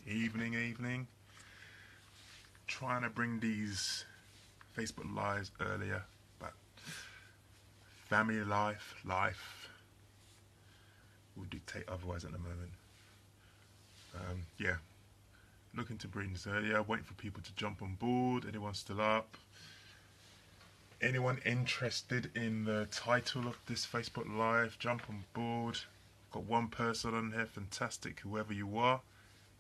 evening. Trying to bring these Facebook lives earlier, but family life will dictate otherwise at the moment. Yeah, looking to bring this earlier, waiting for people to jump on board. Anyone still up? Anyone interested in the title of this Facebook Live? Jump on board. Got one person on here, fantastic, whoever you are.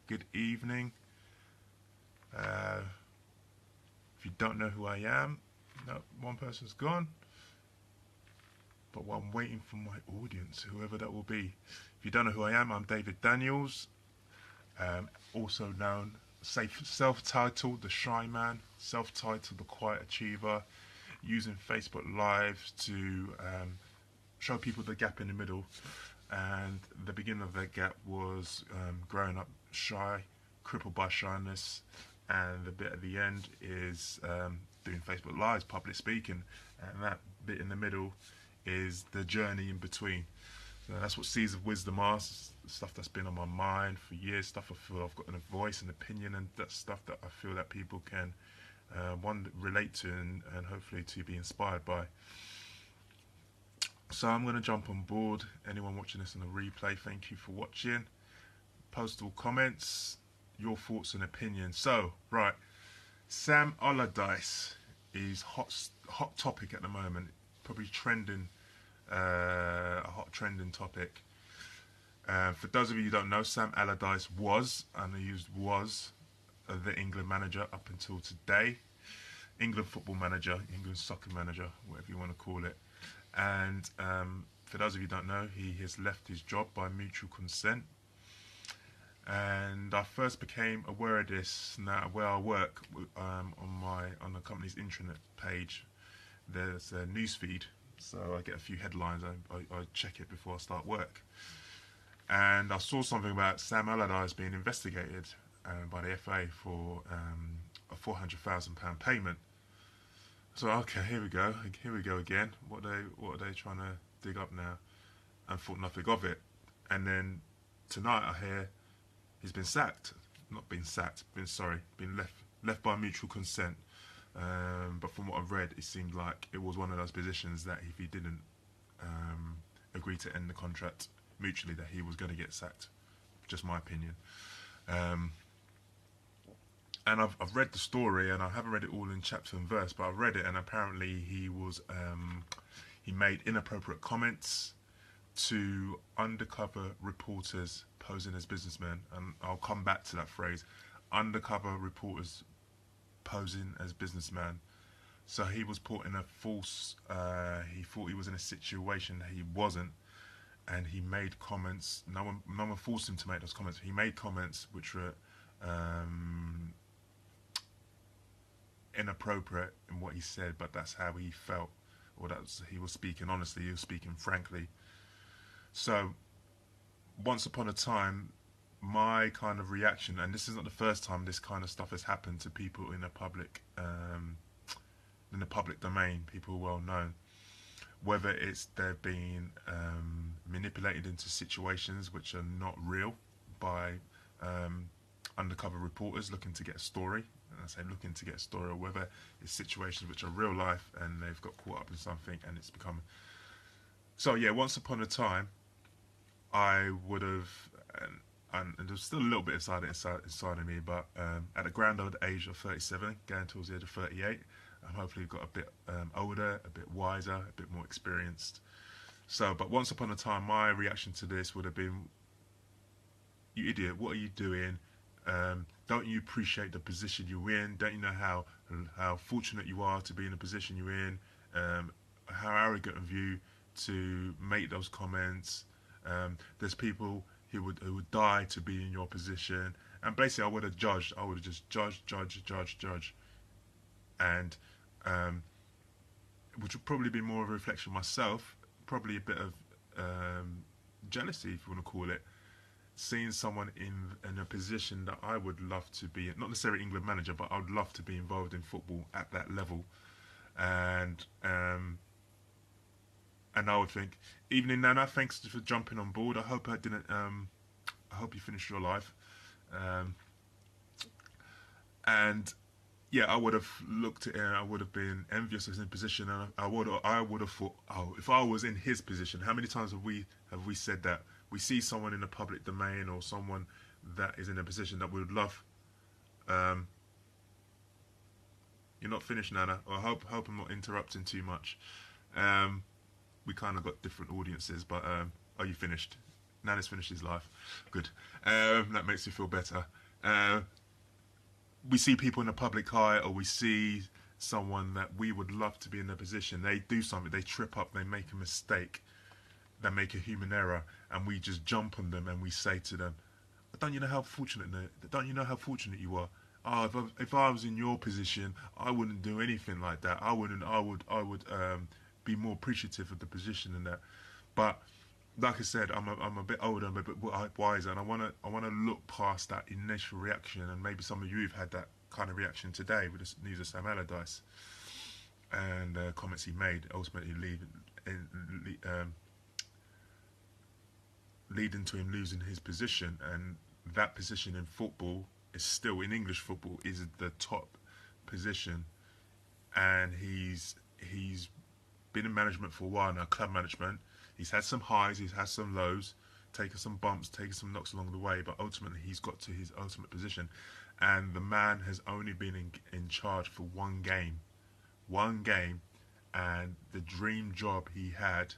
Good evening. If you don't know who I am, no, one person's gone. But while I'm waiting for my audience, whoever that will be. If you don't know who I am, I'm David Daniels, also known, self-titled The Shy Man, self-titled The Quiet Achiever, using Facebook Live to show people the gap in the middle. And the beginning of that gap was growing up shy, crippled by shyness, and the bit at the end is doing Facebook Lives, public speaking, and that bit in the middle is the journey in between. So that's what Seeds of Wisdom are, stuff that's been on my mind for years, stuff I feel I've got a voice and opinion, and that's stuff that I feel that people can one relate to and hopefully to be inspired by. So I'm going to jump on board. Anyone watching this on the replay, thank you for watching. Post all comments, your thoughts and opinions. So, right, Sam Allardyce is hot topic at the moment. Probably trending, a hot trending topic. For those of you who don't know, Sam Allardyce was, and I used was, the England manager up until today. England football manager, England soccer manager, whatever you want to call it. And for those of you who don't know, he has left his job by mutual consent. And I first became aware of this now where I work on the company's intranet page. There's a news feed, so I get a few headlines. I check it before I start work. And I saw something about Sam Allardyce being investigated by the FA for a £400,000 payment. So okay, here we go again. What are they trying to dig up now? And thought nothing of it. And then tonight I hear he's been sacked. Not been sacked. Been left by mutual consent. But from what I've read, it seemed like it was one of those positions that if he didn't agree to end the contract mutually, that he was going to get sacked. Just my opinion. And I've read the story, and I haven't read it all in chapter and verse, but I've read it, and apparently he made inappropriate comments to undercover reporters posing as businessmen, and I'll come back to that phrase, undercover reporters posing as businessmen. So he was put in a false, he thought he was in a situation that he wasn't, and he made comments. No one forced him to make those comments. He made comments which were inappropriate in what he said, but that's how he felt, or he was speaking honestly, he was speaking frankly. So once upon a time, my kind of reaction, and this is not the first time this kind of stuff has happened to people in the public domain, people well known, whether it's they're being manipulated into situations which are not real by undercover reporters looking to get a story. And I say looking to get a story, or whether it's situations which are real life and they've got caught up in something and it's become. So yeah, once upon a time, I would have, and there's still a little bit inside of me, but at the grand old age of 37, going towards the age of 38, I'm hopefully got a bit older, a bit wiser, a bit more experienced. So, but once upon a time, my reaction to this would have been, "You idiot! What are you doing? Don't you appreciate the position you're in? Don't you know how fortunate you are to be in the position you're in? How arrogant of you to make those comments? There's people who would die to be in your position." And basically, I would have judged. I would have just judged, and which would probably be more of a reflection of myself. Probably a bit of jealousy, if you want to call it. Seeing someone in a position that I would love to be in, not necessarily England manager, but I would love to be involved in football at that level. And I would think, evening Nana, thanks for jumping on board. I hope I didn't. I hope you finished your live. And yeah, I would have looked at it and I would have been envious of his position, and I would have thought, oh, if I was in his position, how many times have we said that? We see someone in the public domain or someone that is in a position that we would love. Um, you're not finished, Nana. I hope I'm not interrupting too much. Um, we kind of got different audiences, but are you finished? Nana's finished his life. Good. That makes me feel better. Uh, we see people in the public eye, or we see someone that we would love to be in their position. They do something, they trip up, they make a mistake, they make a human error, and we just jump on them and we say to them, "Don't you know how fortunate? Don't you know how fortunate you are? Oh, if I was in your position, I wouldn't do anything like that. I wouldn't. I would be more appreciative of the position and that." But like I said, I'm a bit older, I'm a bit wiser, and I wanna look past that initial reaction, and maybe some of you have had that kind of reaction today with the news of Sam Allardyce and comments he made, ultimately leading to him losing his position, and that position in football is still in English football is the top position, and he's been in management for a while now, club management. He's had some highs, he's had some lows, taken some bumps, taken some knocks along the way, but ultimately he's got to his ultimate position. And the man has only been in charge for one game, and the dream job he had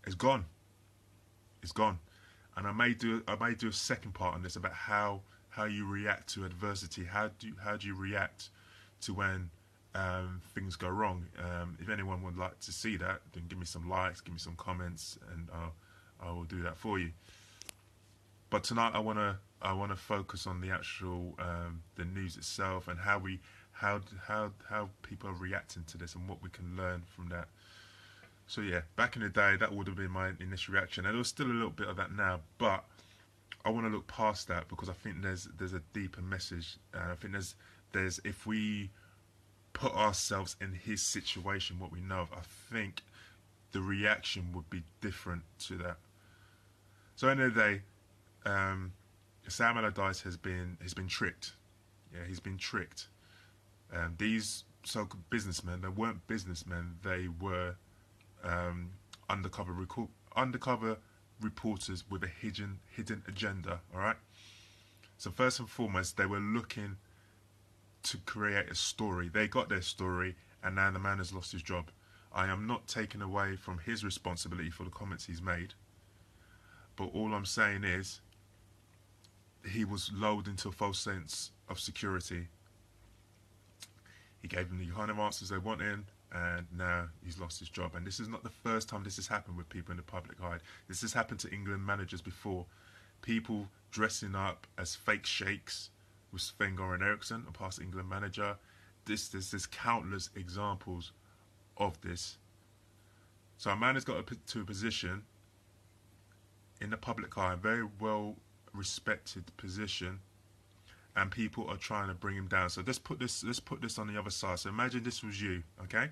is gone. It's gone. And I may do a second part on this about how you react to adversity. How do you react to when things go wrong? If anyone would like to see that, then give me some likes, give me some comments, and I will do that for you. But tonight I wanna focus on the actual the news itself, and how people are reacting to this and what we can learn from that. So yeah, back in the day, that would have been my initial reaction, and there's still a little bit of that now. But I want to look past that because I think there's a deeper message. I think there's if we put ourselves in his situation, what we know of, I think the reaction would be different to that. So at the end of the day, Sam Allardyce has been tricked. Yeah, he's been tricked. These so-called businessmen, they weren't businessmen. They were um, undercover reporters with a hidden agenda. All right. So first and foremost, they were looking to create a story. They got their story, and now the man has lost his job. I am not taking away from his responsibility for the comments he's made, but all I'm saying is he was lulled into a false sense of security. He gave them the kind of answers they wanted, and now he's lost his job. And this is not the first time this has happened with people in the public eye. This has happened to England managers before. People dressing up as fake sheikhs with Sven-Goran Eriksson, a past England manager. There's countless examples of this. So a man has got to a position in the public eye, a very well respected position, and people are trying to bring him down. So let's put this on the other side. So imagine this was you, okay?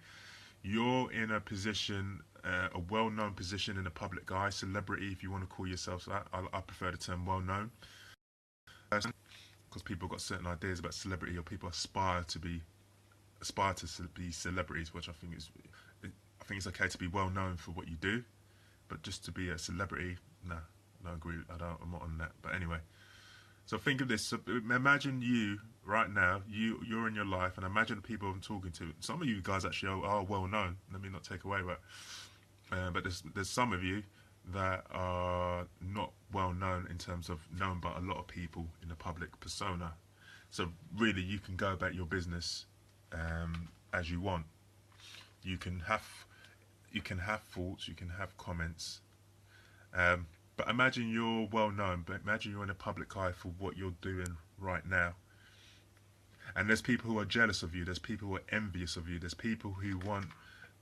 You're in a position, a well-known position in the public eye, celebrity, if you want to call yourself that. I prefer the term well-known, because people have got certain ideas about celebrity, or people aspire to be celebrities, which I think it's okay to be well-known for what you do, but just to be a celebrity, nah, I don't agree. I'm not on that. But anyway. So think of this. So imagine you right now. You're in your life, and imagine the people I'm talking to. Some of you guys actually are well known. Let me not take away, but there's some of you that are not well known in terms of known by a lot of people in the public persona. So really, you can go about your business as you want. You can have thoughts. You can have comments. But imagine you're well known, but imagine you're in the public eye for what you're doing right now. And there's people who are jealous of you, there's people who are envious of you, there's people who want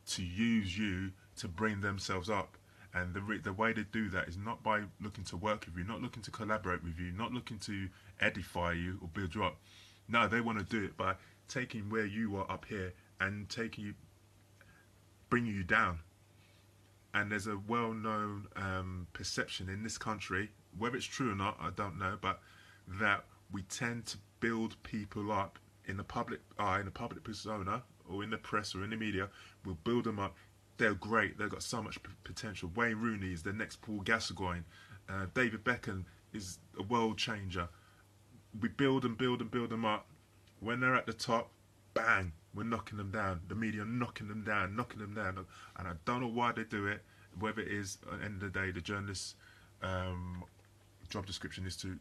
to use you to bring themselves up. And the way they do that is not by looking to work with you, not looking to collaborate with you, not looking to edify you or build you up. No, they want to do it by taking where you are up here and bringing you down. And there's a well-known perception in this country, whether it's true or not, I don't know, but that we tend to build people up in the public eye, in the public persona, or in the press or in the media, we'll build them up. They're great. They've got so much potential. Wayne Rooney is the next Paul Gascoigne. David Beckham is a world changer. We build and build and build them up. When they're at the top, bang, we're knocking them down. The media knocking them down, knocking them down. And I don't know why they do it. Whether it is, at the end of the day, the journalist's job description is to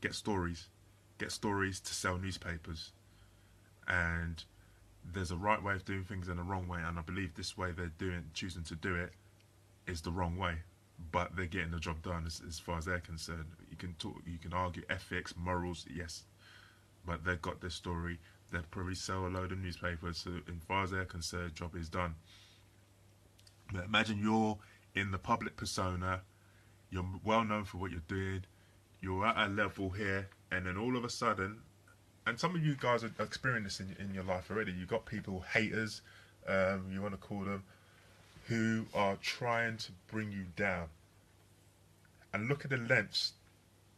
get stories to sell newspapers. And there's a right way of doing things and a wrong way, and I believe this way they're choosing to do it is the wrong way. But they're getting the job done as far as they're concerned. You can argue ethics, morals, yes, but they've got their story. They'll probably sell a load of newspapers. So, as far as they're concerned, job is done. But imagine you're in the public persona. You're well known for what you're doing. You're at a level here, and then all of a sudden, and some of you guys are experiencing this in your life already. You've got people, haters, you want to call them, who are trying to bring you down. And look at the lengths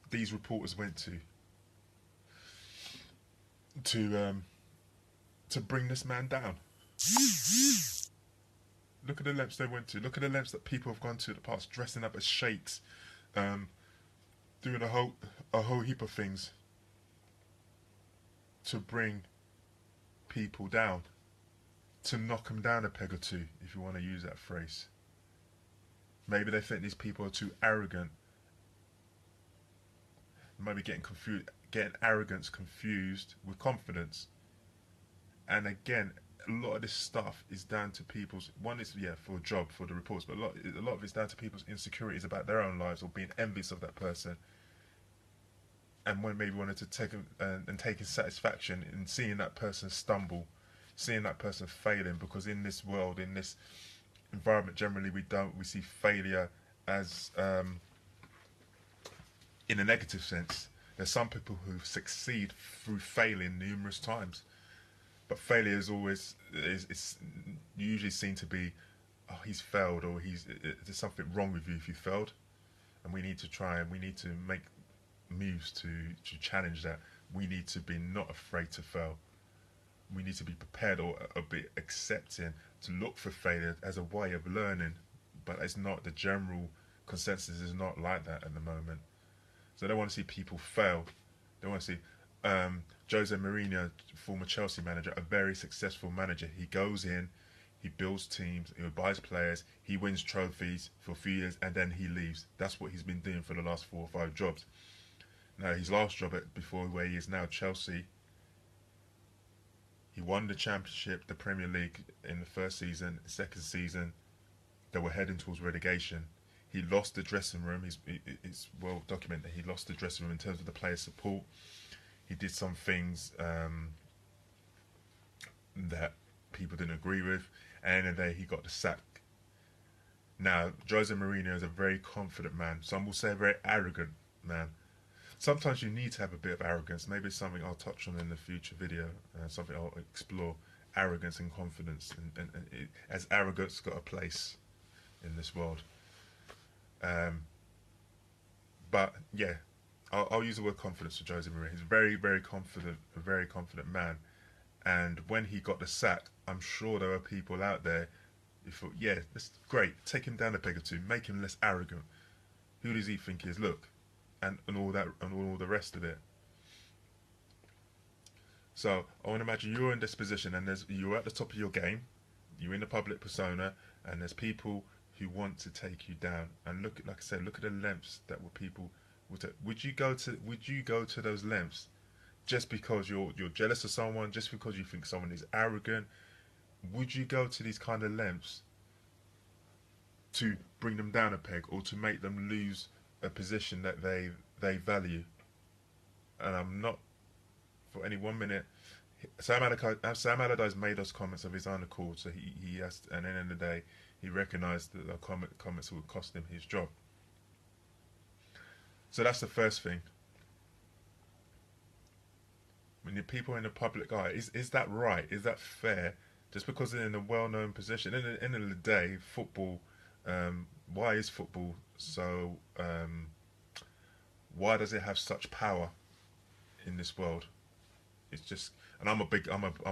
these reporters went to bring this man down. Look at the lengths they went to. Look at the lengths that people have gone to in the past, dressing up as sheikhs, doing a whole heap of things to bring people down, to knock them down a peg or two, if you want to use that phrase. Maybe they think these people are too arrogant. Maybe getting arrogance confused with confidence. And again, a lot of this stuff is down to people's, one is, for a job, for the reports, but a lot of it's down to people's insecurities about their own lives or being envious of that person. And when maybe wanted to taking satisfaction in seeing that person stumble, seeing that person failing, because in this world, in this environment, generally we see failure as in a negative sense. There's some people who succeed through failing numerous times, but failure is always it's usually seen to be, oh, he's failed, or there's something wrong with you if you failed, and we need to make moves to challenge that. We need to be not afraid to fail. We need to be prepared or a bit accepting to look for failure as a way of learning, but it's not, the general consensus is not like that at the moment. So they want to see people fail. They want to see Jose Mourinho, former Chelsea manager, a very successful manager. He goes in, he builds teams, he buys players, he wins trophies for a few years, and then he leaves. That's what he's been doing for the last 4 or 5 jobs. Now, his last job before where he is now, Chelsea, he won the Championship, the Premier League in the first season. Second season, they were heading towards relegation. He lost the dressing room. It's well documented. He lost the dressing room in terms of the player support. He did some things that people didn't agree with, and then he got the sack. Now, Jose Mourinho is a very confident man. Some will say a very arrogant man. Sometimes you need to have a bit of arrogance. Maybe it's something I'll touch on in the future video, something I'll explore, arrogance and confidence, as arrogance got a place in this world. But yeah, I'll use the word confidence for Jose Mourinho. He's very, very confident, a very confident man. And when he got the sack, I'm sure there were people out there who thought, yeah, that's great, take him down a peg or two, make him less arrogant. Who does he think he is? Look. And all that, and all the rest of it. So I want to imagine you're in this position, and you're at the top of your game. You're in the public persona, and there's people who want to take you down. And look, like I said, look at the lengths that people would take. Would you go to those lengths just because you're jealous of someone, just because you think someone is arrogant? Would you go to these kind of lengths to bring them down a peg, or to make them lose a position that they value? And I'm not for any 1 minute. Sam Allardyce made those comments of his own accord, so he has to, and at the end of the day he recognised that the comments would cost him his job. So that's the first thing. When the people in the public eye, is that right? Is that fair? Just because they're in a well-known position. At the end of the day, football. Why is football so? Why does it have such power in this world. It's just, and I'm a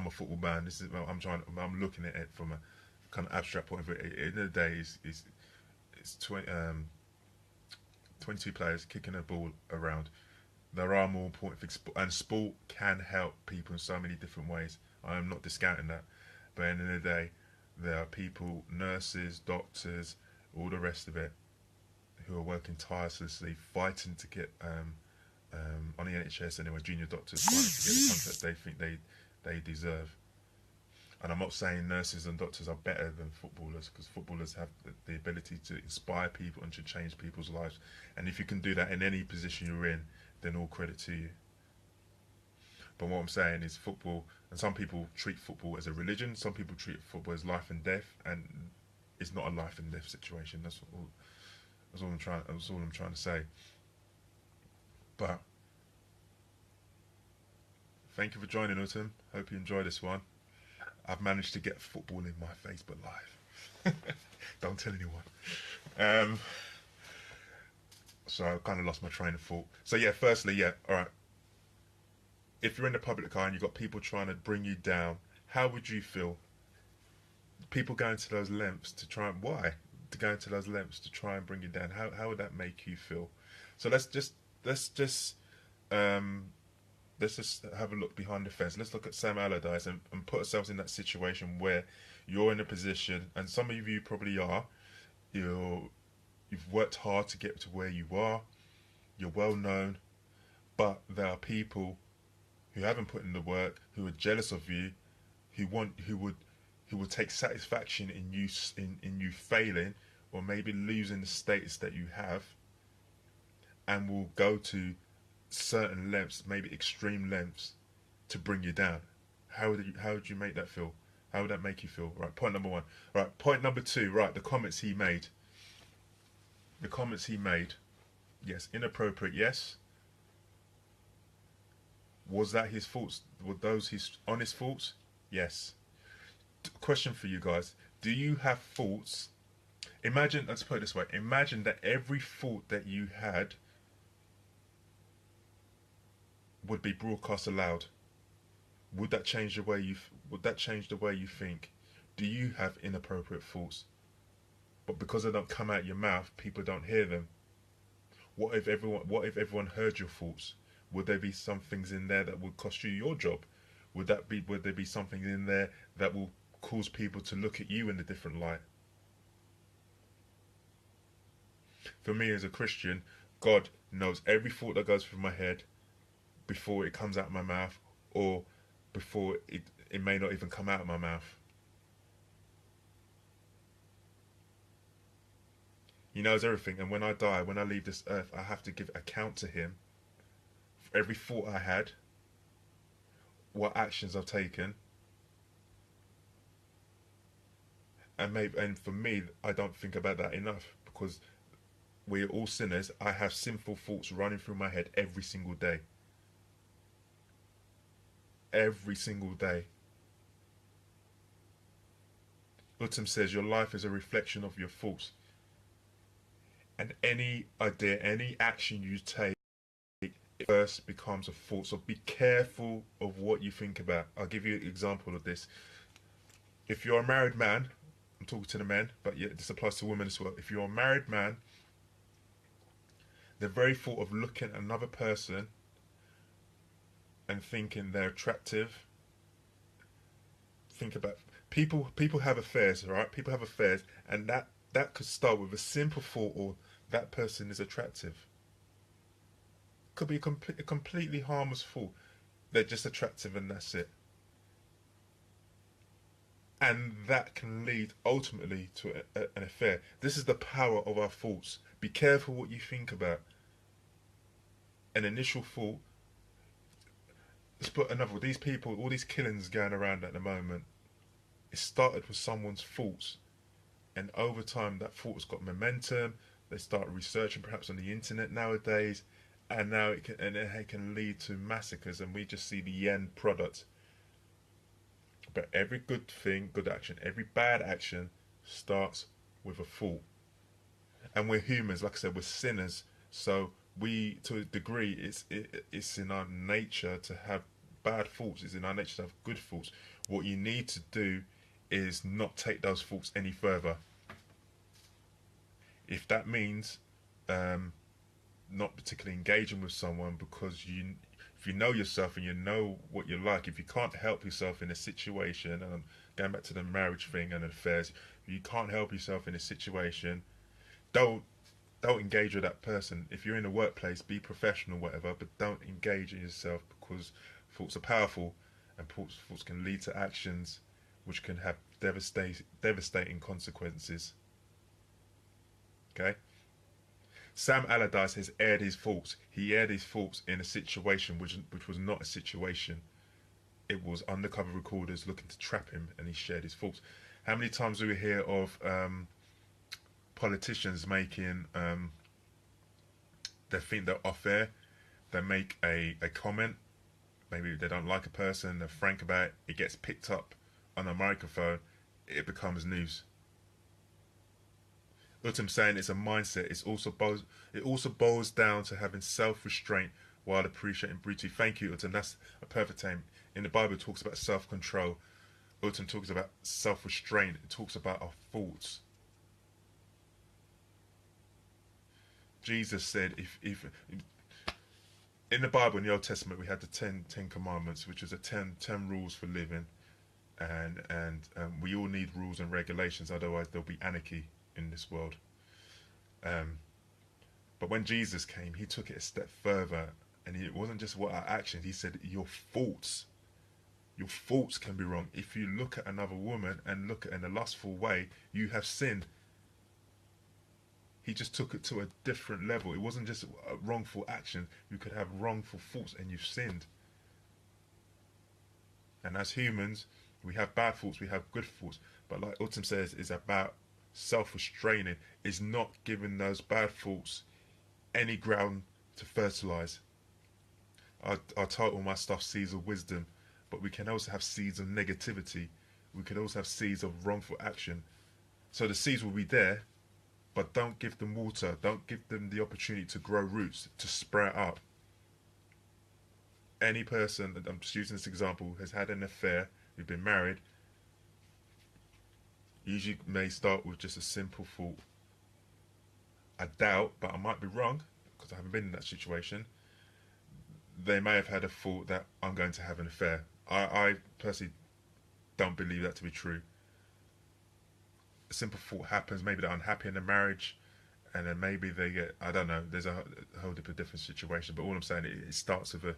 football man. This is I'm looking at it from a kind of abstract point of view. At the end of the day, it's 22 players kicking a ball around. There are more important things, and sport can help people in so many different ways. I am not discounting that, but at the end of the day, there are people, nurses, doctors, all the rest of it, who are working tirelessly, fighting to get on the NHS anyway, junior doctors fighting to get the contract they think they deserve. And I'm not saying nurses and doctors are better than footballers, because footballers have the ability to inspire people and to change people's lives. And if you can do that in any position you're in, then all credit to you. But what I'm saying is football, and some people treat football as a religion, some people treat football as life and death, and it's not a life and death situation. That's all I'm trying to say. But thank you for joining, Autumn. Hope you enjoy this one. I've managed to get football in my Facebook Live. Don't tell anyone. So I kind of lost my train of thought. So yeah, firstly, yeah, all right. If you're in the public eye and you've got people trying to bring you down, how would you feel? People going to those lengths to try and why? To go into those lengths to try and bring you down. How would that make you feel? So let's just have a look behind the fence. Let's look at Sam Allardyce and put ourselves in that situation where you're in a position, and some of you probably are. You've worked hard to get to where you are. You're well known, but there are people who haven't put in the work, who are jealous of you, who would take satisfaction in you failing, or maybe losing the status that you have, and will go to certain lengths, maybe extreme lengths, to bring you down. How would you make that feel? How would that make you feel? Right, point number one. Right, point number two. Right, the comments he made. The comments he made. Yes, inappropriate. Yes. Was that his faults? Were those his honest faults? Yes. Question for you guys: do you have faults? Imagine. Let's put it this way. Imagine that every fault that you had would be broadcast aloud. Would that change the way you think? Do you have inappropriate thoughts? But because they don't come out your mouth, people don't hear them. What if everyone heard your thoughts? Would there be some things in there that would cost you your job? Would there be something in there that will cause people to look at you in a different light? For me as a Christian, God knows every thought that goes through my head before it comes out of my mouth, or before it may not even come out of my mouth. He knows everything, and when I die, when I leave this earth, I have to give account to him for every thought I had, what actions I've taken, and for me, I don't think about that enough, because we're all sinners. I have sinful thoughts running through my head every single day. Every single day. Utam says your life is a reflection of your thoughts. And any idea, any action you take, it first becomes a thought. So be careful of what you think about. I'll give you an example of this. If you're a married man, I'm talking to the men, but yeah, this applies to women as well. If you're a married man, the very thought of looking at another person and thinking they're attractive. Think about people have affairs, right? People have affairs, and that could start with a simple thought, or that person is attractive. Could be a completely harmless thought. They're just attractive and that's it. And that can lead ultimately to an affair. This is the power of our thoughts. Be careful what you think about. An initial thought. Let's put another. These people, all these killings going around at the moment, it started with someone's thoughts, and over time that thought's got momentum. They start researching perhaps on the internet nowadays, and now it can lead to massacres, and we just see the end product. But every good thing, good action, every bad action starts with a thought. And we're humans, like I said, we're sinners, so we, to a degree, it's in our nature to have bad thoughts. It's in our nature to have good thoughts. What you need to do is not take those thoughts any further. If that means not particularly engaging with someone because if you know yourself and you know what you like, if you can't help yourself in a situation, and I'm going back to the marriage thing and affairs, if you can't help yourself in a situation, don't don't engage with that person. If you're in a workplace, be professional, whatever, but don't engage in yourself, because thoughts are powerful, and thoughts can lead to actions which can have devastating consequences. Okay. Sam Allardyce has aired his faults. He aired his faults in a situation which was not a situation. It was undercover recorders looking to trap him, and he shared his faults. How many times do we hear of politicians making they think they're off air, they make a comment, maybe they don't like a person, they're frank about it, it gets picked up on a microphone, it becomes news. Utam saying it's a mindset. It also boils down to having self-restraint while appreciating beauty. Thank you, Utam. That's a perfect time. In the Bible, it talks about self-control. Utam talks about self-restraint. It talks about our thoughts. Jesus said, if in the Bible, in the Old Testament, we had the Ten Commandments, which is the 10 rules for living, and we all need rules and regulations. Otherwise, there'll be anarchy in this world. But when Jesus came, he took it a step further, and it wasn't just what our actions. He said your thoughts can be wrong. If you look at another woman and look at in a lustful way, you have sinned. He just took it to a different level. It wasn't just a wrongful action. You could have wrongful thoughts and you've sinned. And as humans, we have bad thoughts, we have good thoughts. But like Autumn says, it's about self-restraining, is not giving those bad thoughts any ground to fertilize. I title my stuff Seeds of Wisdom, but we can also have seeds of negativity. We can also have seeds of wrongful action. So the seeds will be there, but don't give them water. Don't give them the opportunity to grow roots, to sprout up. Any person, I'm just using this example, has had an affair, who've been married, usually may start with just a simple thought. I doubt, but I might be wrong, because I haven't been in that situation. They may have had a thought that I'm going to have an affair. I personally don't believe that to be true. A simple thought happens, maybe they're unhappy in the marriage, and then maybe they get, I don't know, there's a whole different situation, but all I'm saying, it starts with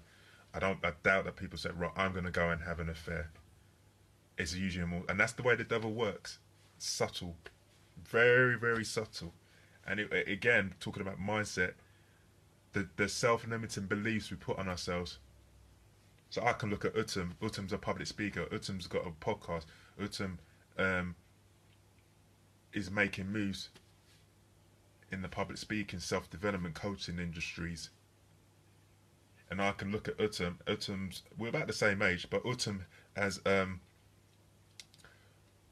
I doubt that people say, right, I'm going to go and have an affair. It's usually more, and that's the way the devil works. Subtle, very, very subtle. And again, talking about mindset, the self-limiting beliefs we put on ourselves. So I can look at Utam. Utam's a public speaker. Utam's got a podcast. Utam is making moves in the public speaking, self-development, coaching industries. And I can look at Utam. We're about the same age, but Utam has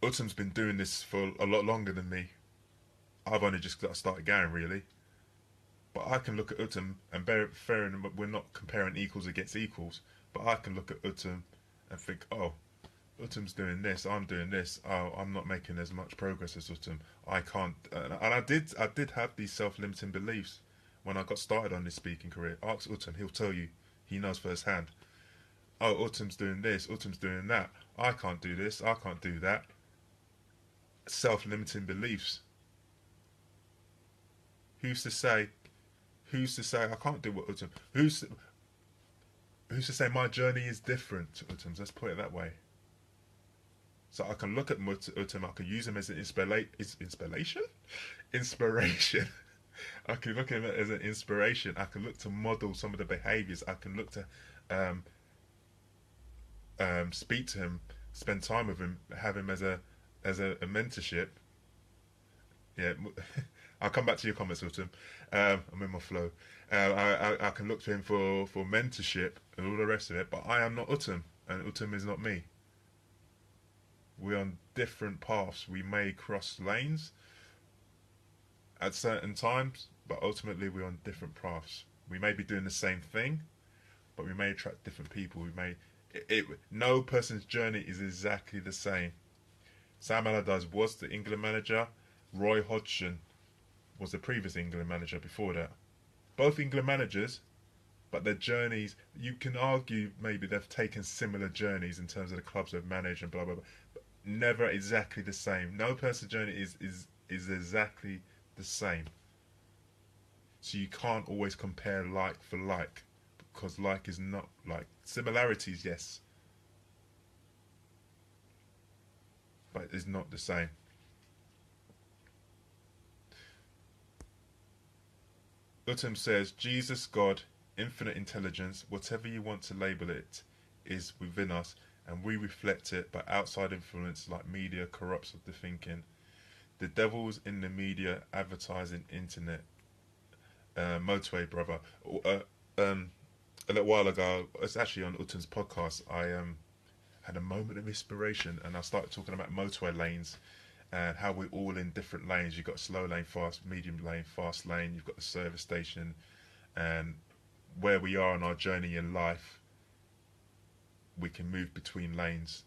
Utam's been doing this for a lot longer than me. I've only just started going, really. But I can look at Utam, and we're not comparing equals against equals, but I can look at Utam and think, oh, Utam's doing this, I'm doing this, oh, I'm not making as much progress as Utam. I can't, and I did have these self-limiting beliefs when I got started on this speaking career. Ask Utam, he'll tell you, he knows firsthand. Oh, Utam's doing this, Utam's doing that, I can't do this, I can't do that. Self-limiting beliefs. Who's to say I can't do what Utam? Who's to say my journey is different to Utam's? Let's put it that way. So I can look at Utam, I can use him as an inspiration. I can look at him as an inspiration. I can look to model some of the behaviours. I can look to speak to him, spend time with him, have him as a mentorship. Yeah, I'll come back to your comments, Utam. I'm in my flow. I can look to him for mentorship and all the rest of it, but I am not Utam, and Utam is not me. We're on different paths. We may cross lanes at certain times, but ultimately we're on different paths. We may be doing the same thing, but we may attract different people. No person's journey is exactly the same. Sam Allardyce was the England manager. Roy Hodgson was the previous England manager before that. Both England managers, but their journeys, you can argue maybe they've taken similar journeys in terms of the clubs they've managed and blah blah blah. But never exactly the same. No person's journey is exactly the same. So you can't always compare like for like, because like is not like. Similarities, yes, but it's not the same. Utum says, Jesus, God, infinite intelligence, whatever you want to label it, is within us, and we reflect it, but outside influence like media corrupts the thinking. The devil's in the media, advertising, internet. Motorway brother. Um, a little while ago, it's actually on Utum's podcast, I had a moment of inspiration and I started talking about motorway lanes and how we're all in different lanes. You've got slow lane, fast, medium lane, fast lane, you've got the service station, and where we are on our journey in life, we can move between lanes.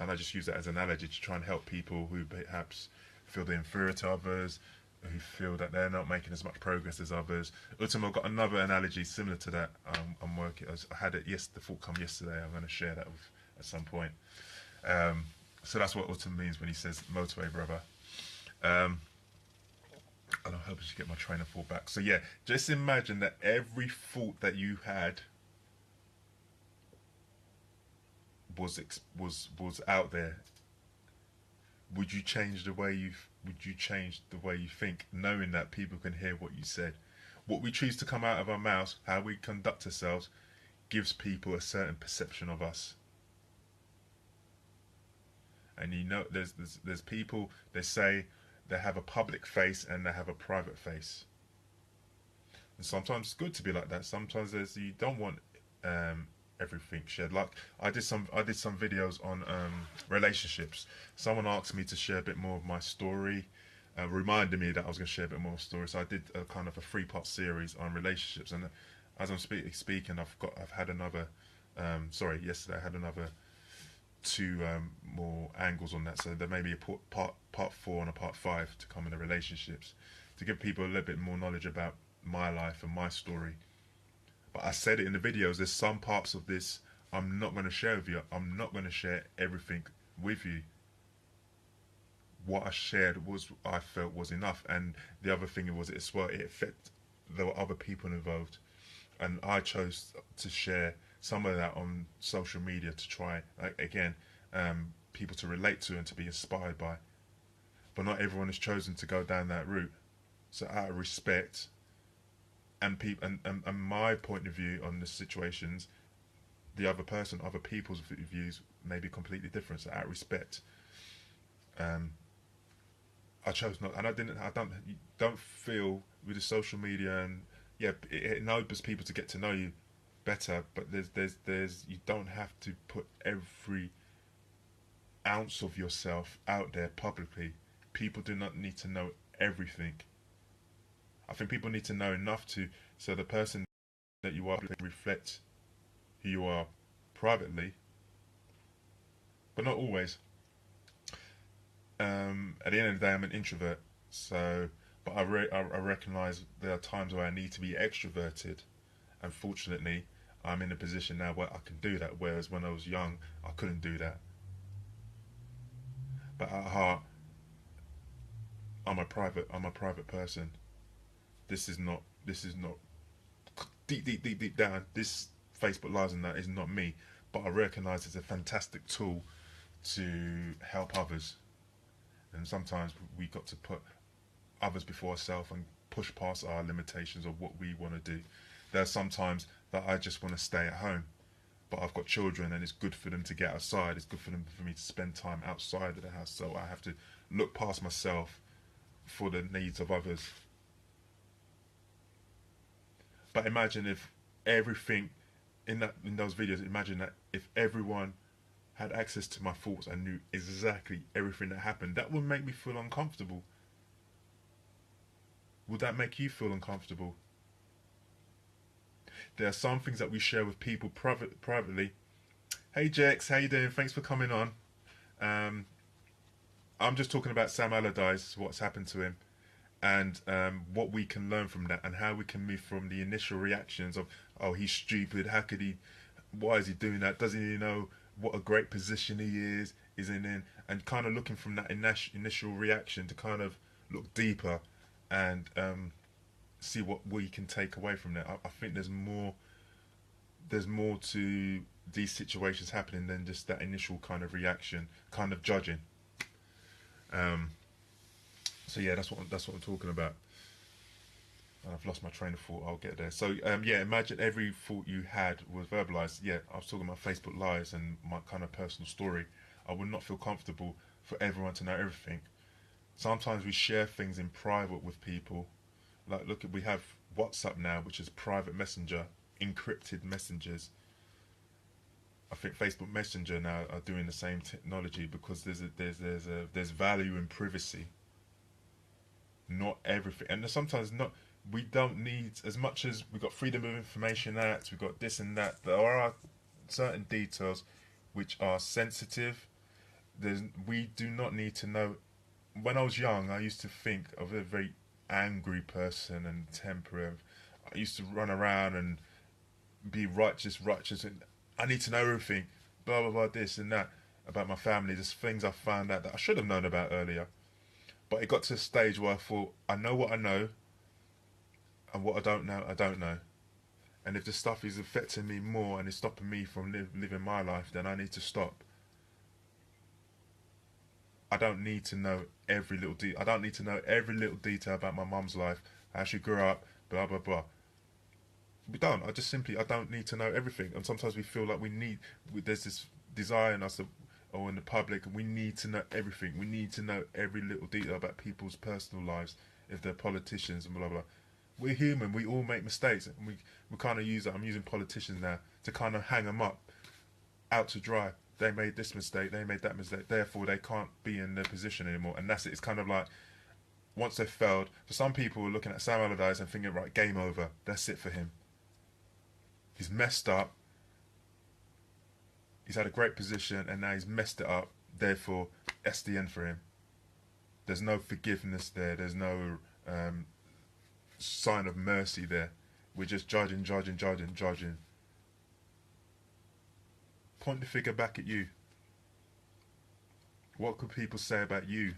And I just use that as an analogy to try and help people who perhaps feel they're inferior to others, who feel that they're not making as much progress as others. Ultimately, I've got another analogy similar to that. I'm working. I had it. The thought come yesterday. I'm going to share that at some point. So that's what Autumn means when he says motorway brother. And I'm hoping to get my train of thought back. So yeah, just imagine that every thought that you had was out there. Would you change the way you think, knowing that people can hear what you said? What we choose to come out of our mouths, how we conduct ourselves, gives people a certain perception of us. And there's people, they say they have a public face and they have a private face. And sometimes it's good to be like that. Sometimes you don't want everything shared. Like I did some videos on relationships. Someone asked me to share a bit more of my story, reminded me that I was going to share a bit more story. So I did a kind of a 3-part series on relationships. And as I'm speaking, I've had another. Yesterday I had another 2 more angles on that. So there may be a part 4 and a part 5 to come in the relationships, to give people a little bit more knowledge about my life and my story. But I said it in the videos, there's some parts of this I'm not going to share with you. I'm not going to share everything with you. What I shared I felt was enough. And the other thing was, it affected, there were other people involved. And I chose to share some of that on social media to try, again, people to relate to and to be inspired by. But not everyone has chosen to go down that route. So out of respect, and my point of view on the situations, other people's views may be completely different. So out of respect, I chose not, and I don't feel with the social media, and yeah, it enables people to get to know you better. But there's you don't have to put every ounce of yourself out there publicly. People do not need to know everything. I think people need to know enough so the person that you are reflect who you are privately, but not always. At the end of the day, I'm an introvert, but I recognise there are times where I need to be extroverted, and fortunately, I'm in a position now where I can do that. Whereas when I was young, I couldn't do that. But at heart, I'm a private person. This is not deep down. This Facebook Lives and that is not me. But I recognise it's a fantastic tool to help others. And sometimes we got to put others before ourselves and push past our limitations of what we want to do. There are some times that I just want to stay at home, but I've got children and it's good for them to get outside. It's good for me to spend time outside of the house. So I have to look past myself for the needs of others. But imagine if everything in those videos, imagine that if everyone had access to my thoughts and knew exactly everything that happened, that would make me feel uncomfortable. Would that make you feel uncomfortable? there are some things that we share with people privately. Hey Jex, how you doing? Thanks for coming on. Um, I'm just talking about Sam Allardyce, what's happened to him, and what we can learn from that, and how we can move from the initial reactions of, oh, he's stupid, how could he, why is he doing that, doesn't he know what a great position he is in, and kind of looking from that initial reaction to kind of look deeper and see what we can take away from that. I think there's more to these situations happening than just that initial kind of reaction, kind of judging. Um, so yeah, that's what I'm talking about. I've lost my train of thought. I'll get there. So yeah, imagine every thought you had was verbalized. Yeah, I was talking about Facebook Lives and my kind of personal story. I would not feel comfortable for everyone to know everything. Sometimes we share things in private with people. Like, look, we have WhatsApp now, which is private messenger, encrypted messengers. I think Facebook Messenger now are doing the same technology because there's value in privacy. Not everything, and sometimes not. We don't need as much as we got Freedom of Information Act. We got this and that. There are certain details which are sensitive. We do not need to know. When I was young, I used to think of a very angry person and temper. I used to run around and be righteous, and I need to know everything. Blah blah blah, this and that about my family. There's things I found out that I should have known about earlier. But it got to a stage where I thought, I know what I know, and what I don't know, I don't know. And if the stuff is affecting me more and is stopping me from living my life, then I need to stop. I don't need to know every little I don't need to know every little detail about my mum's life, how she grew up, blah blah blah. We don't. I don't need to know everything. And sometimes we feel like there's this desire in us, or in the public, and we need to know everything. We need to know every little detail about people's personal lives if they're politicians and blah blah. We're human. We all make mistakes, and we kind of use that. I'm using politicians now to kind of hang them up, out to dry. They made this mistake. They made that mistake. Therefore, they can't be in their position anymore. And that's it. It's kind of like once they've failed. For some people, we're looking at Sam Allardyce and thinking, right, game over. That's it for him. He's messed up. He's had a great position, and now he's messed it up. Therefore, that's the end for him. There's no forgiveness there. There's no sign of mercy there. We're just judging. Point the figure back at you. What could people say about you?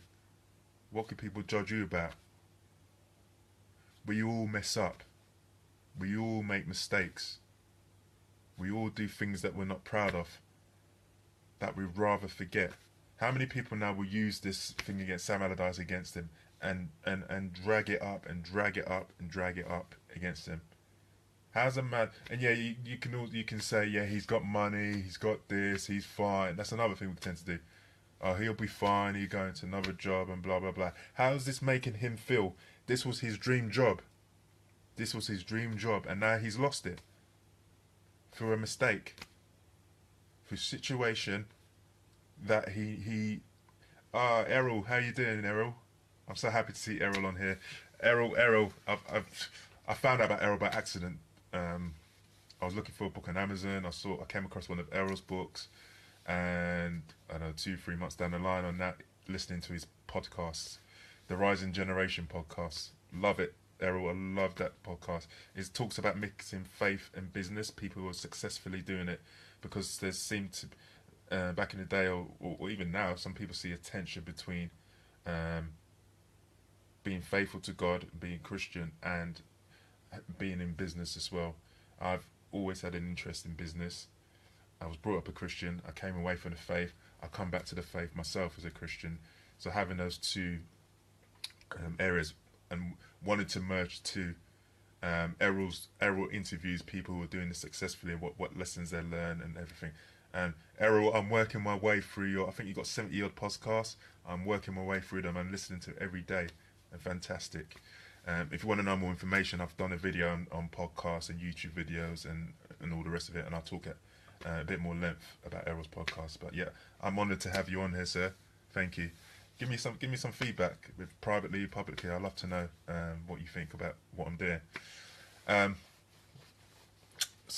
What could people judge you about? We all mess up. We all make mistakes. We all do things that we're not proud of, that we'd rather forget. How many people now will use this thing against Sam Allardyce against him and drag it up and drag it up and drag it up against him? How's a man? And yeah, you can say, yeah, he's got money, he's got this, he's fine. That's another thing we tend to do. Oh, he'll be fine, he'll go into another job and blah blah blah. How's this making him feel? This was his dream job. This was his dream job, and now he's lost it through a mistake, through a situation that Errol, how you doing, Errol? I'm so happy to see Errol on here. Errol, I found out about Errol by accident. I was looking for a book on Amazon. I came across one of Errol's books, and I don't know, 2-3 months down the line on that, listening to his podcasts, the Rising Generation podcast. Love it, Errol. I love that podcast. It talks about mixing faith and business. People who are successfully doing it, because there seemed to, back in the day, or even now, some people see a tension between being faithful to God, being Christian, and being in business as well. I've always had an interest in business. I was brought up a Christian. I came away from the faith. I come back to the faith myself as a Christian. So having those two areas, and wanted to merge two. Errol interviews people who are doing this successfully, and what lessons they learn and everything. And Errol, I'm working my way through I think you've got 70 odd podcasts. I'm working my way through them and listening to it every day. And fantastic. If you want to know more information, I've done a video on podcasts and YouTube videos and all the rest of it, and I'll talk at a bit more length about Errol's podcast. But yeah, I'm honoured to have you on here, sir. Thank you. Give me some feedback, privately, publicly. I'd love to know what you think about what I'm doing.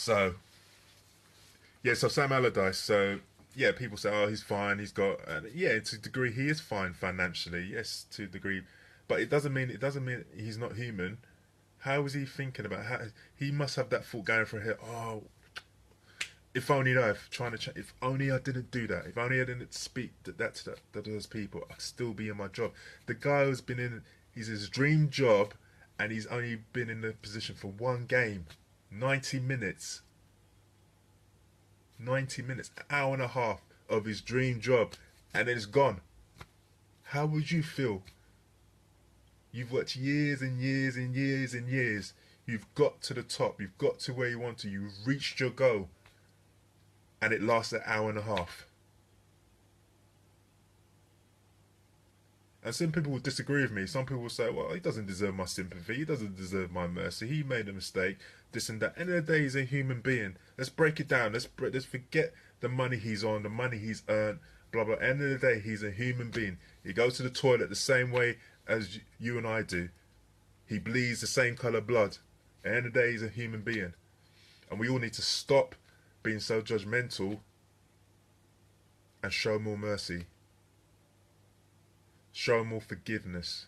So yeah, so Sam Allardyce. So yeah, people say, oh, he's fine. He's got, yeah, to a degree, he is fine financially. Yes, to a degree, but it doesn't mean he's not human. How was he thinking about how he must have that thought going through here? Oh, if only though, if trying to, if only I didn't do that. If only I didn't speak to those people, I'd still be in my job. The guy who's been in, he's his dream job, and he's only been in the position for one game, 90 minutes, 90 minutes, an hour and a half of his dream job, and then it's gone. How would you feel? You've worked years and years and years and years. You've got to the top. You've got to where you want to. You've reached your goal, and it lasts an hour and a half. And some people will disagree with me. Some people will say, well, he doesn't deserve my sympathy. He doesn't deserve my mercy. He made a mistake, this and that. End of the day, he's a human being. Let's break it down. Let's forget the money he's on, the money he's earned, blah, blah. End of the day, he's a human being. He goes to the toilet the same way as you and I do. He bleeds the same colour blood. At the end of the day, he's a human being. And we all need to stop being so judgmental and show more mercy. Show more forgiveness.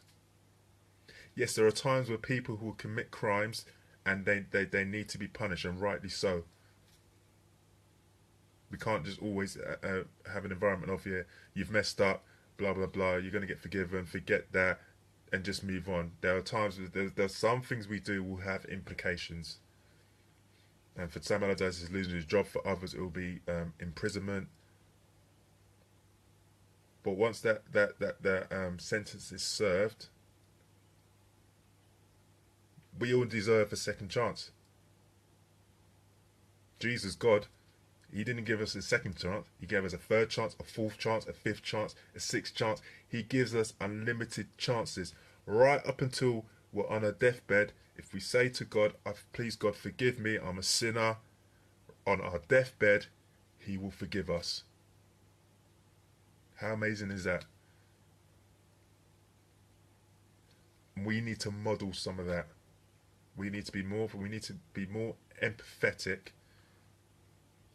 Yes, there are times where people who will commit crimes and they need to be punished, and rightly so. We can't just always have an environment of, yeah, you've messed up, blah, blah, blah, you're going to get forgiven, forget that, and just move on. There are times where there's some things we do will have implications. And for Sam Allardyce, he's losing his job. For others, it will be imprisonment. But once that sentence is served, we all deserve a second chance. Jesus, God, he didn't give us a second chance. He gave us a third chance, a fourth chance, a fifth chance, a sixth chance. He gives us unlimited chances. Right up until we're on our deathbed, if we say to God, please God, forgive me, I'm a sinner, on our deathbed, he will forgive us. How amazing is that? We need to model some of that. We need to be more empathetic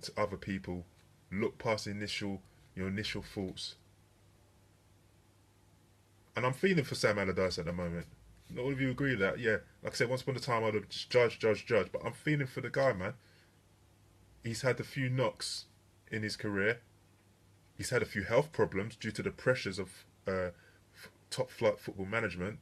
to other people. Look past your initial thoughts. And I'm feeling for Sam Allardyce at the moment. Not all of you agree with that. Yeah, like I said, once upon a time I'd have just judged. But I'm feeling for the guy, man. He's had a few knocks in his career. He's had a few health problems due to the pressures of top flight football management.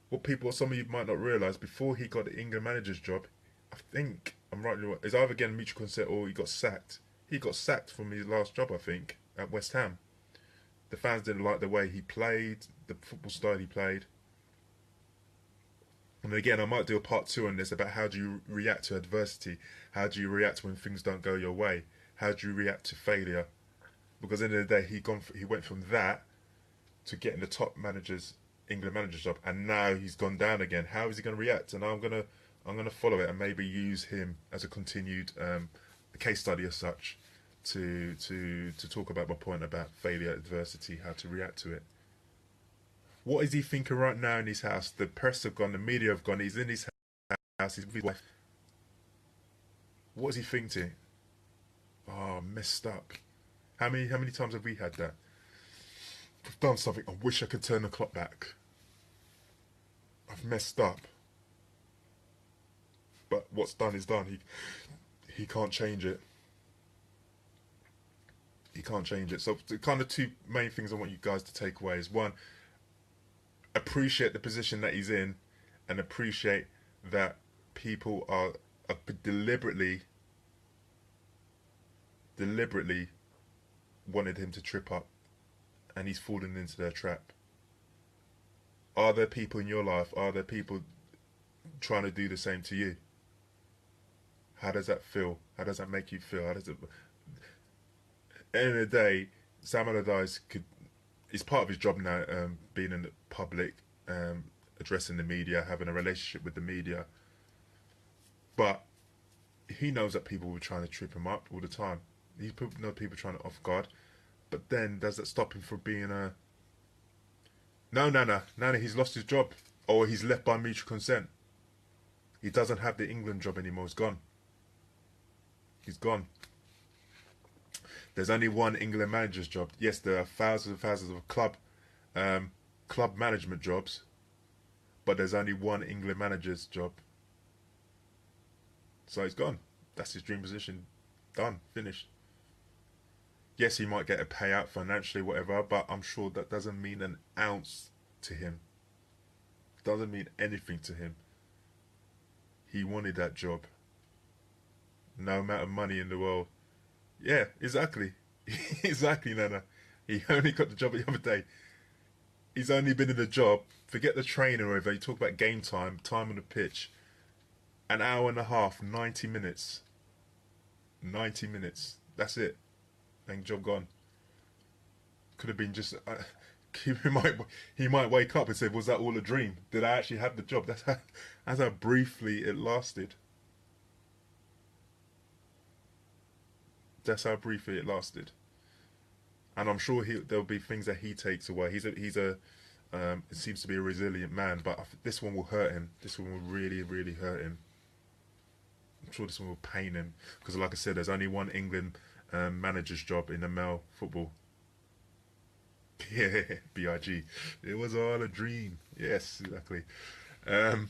What some of you might not realise, before he got the England manager's job, I think I'm right. It's either getting mutual consent or he got sacked. He got sacked from his last job, I think, at West Ham. The fans didn't like the way he played, the football style he played. And again, I might do a part 2 on this about how do you react to adversity? How do you react when things don't go your way? How do you react to failure? Because at the end of the day, he went from that to getting the top England manager's job, and now he's gone down again. How is he going to react? And I'm gonna follow it and maybe use him as a continued case study as such to talk about my point about failure, adversity, how to react to it. What is he thinking right now in his house? The press have gone, the media have gone. He's in his house. He's with his wife. What is he thinking? Oh, messed up. How many times have we had that? I've done something. I wish I could turn the clock back. I've messed up. But what's done is done. He can't change it. He can't change it. So the kind of two main things I want you guys to take away is, one, appreciate the position that he's in, and appreciate that people are deliberately wanted him to trip up, and he's fallen into their trap. Are there people in your life, are there people trying to do the same to you? How does that feel? How does that make you feel? How does it... At the end of the day, Sam Allardyce it's part of his job now, being in the public, addressing the media, having a relationship with the media. But he knows that people were trying to trip him up all the time. He knows people trying to off guard. But then, does that stop him from being a... No, he's lost his job. Or he's left by mutual consent. He doesn't have the England job anymore. He's gone. He's gone. There's only one England manager's job. Yes, there are thousands and thousands of um, club management jobs, but there's only one England manager's job. So he's gone. That's his dream position. Done. Finished. Yes, he might get a payout financially, whatever, but I'm sure that doesn't mean an ounce to him. Doesn't mean anything to him. He wanted that job. No amount of money in the world. Yeah, exactly. Exactly, Nana. He only got the job the other day. He's only been in the job. Forget the training or whatever. You talk about game time, time on the pitch. An hour and a half, 90 minutes. 90 minutes. That's it. And job gone. Could have been just. He might wake up and say, "Was that all a dream? Did I actually have the job?" That's how briefly it lasted. That's how briefly it lasted. And I'm sure there'll be things that he takes away. He's a it seems to be a resilient man, but this one will hurt him. This one will really, really hurt him. I'm sure this one will pain him because, like I said, there's only one England manager's job in the male football. Yeah, Big. It was all a dream. Yes, exactly. Um,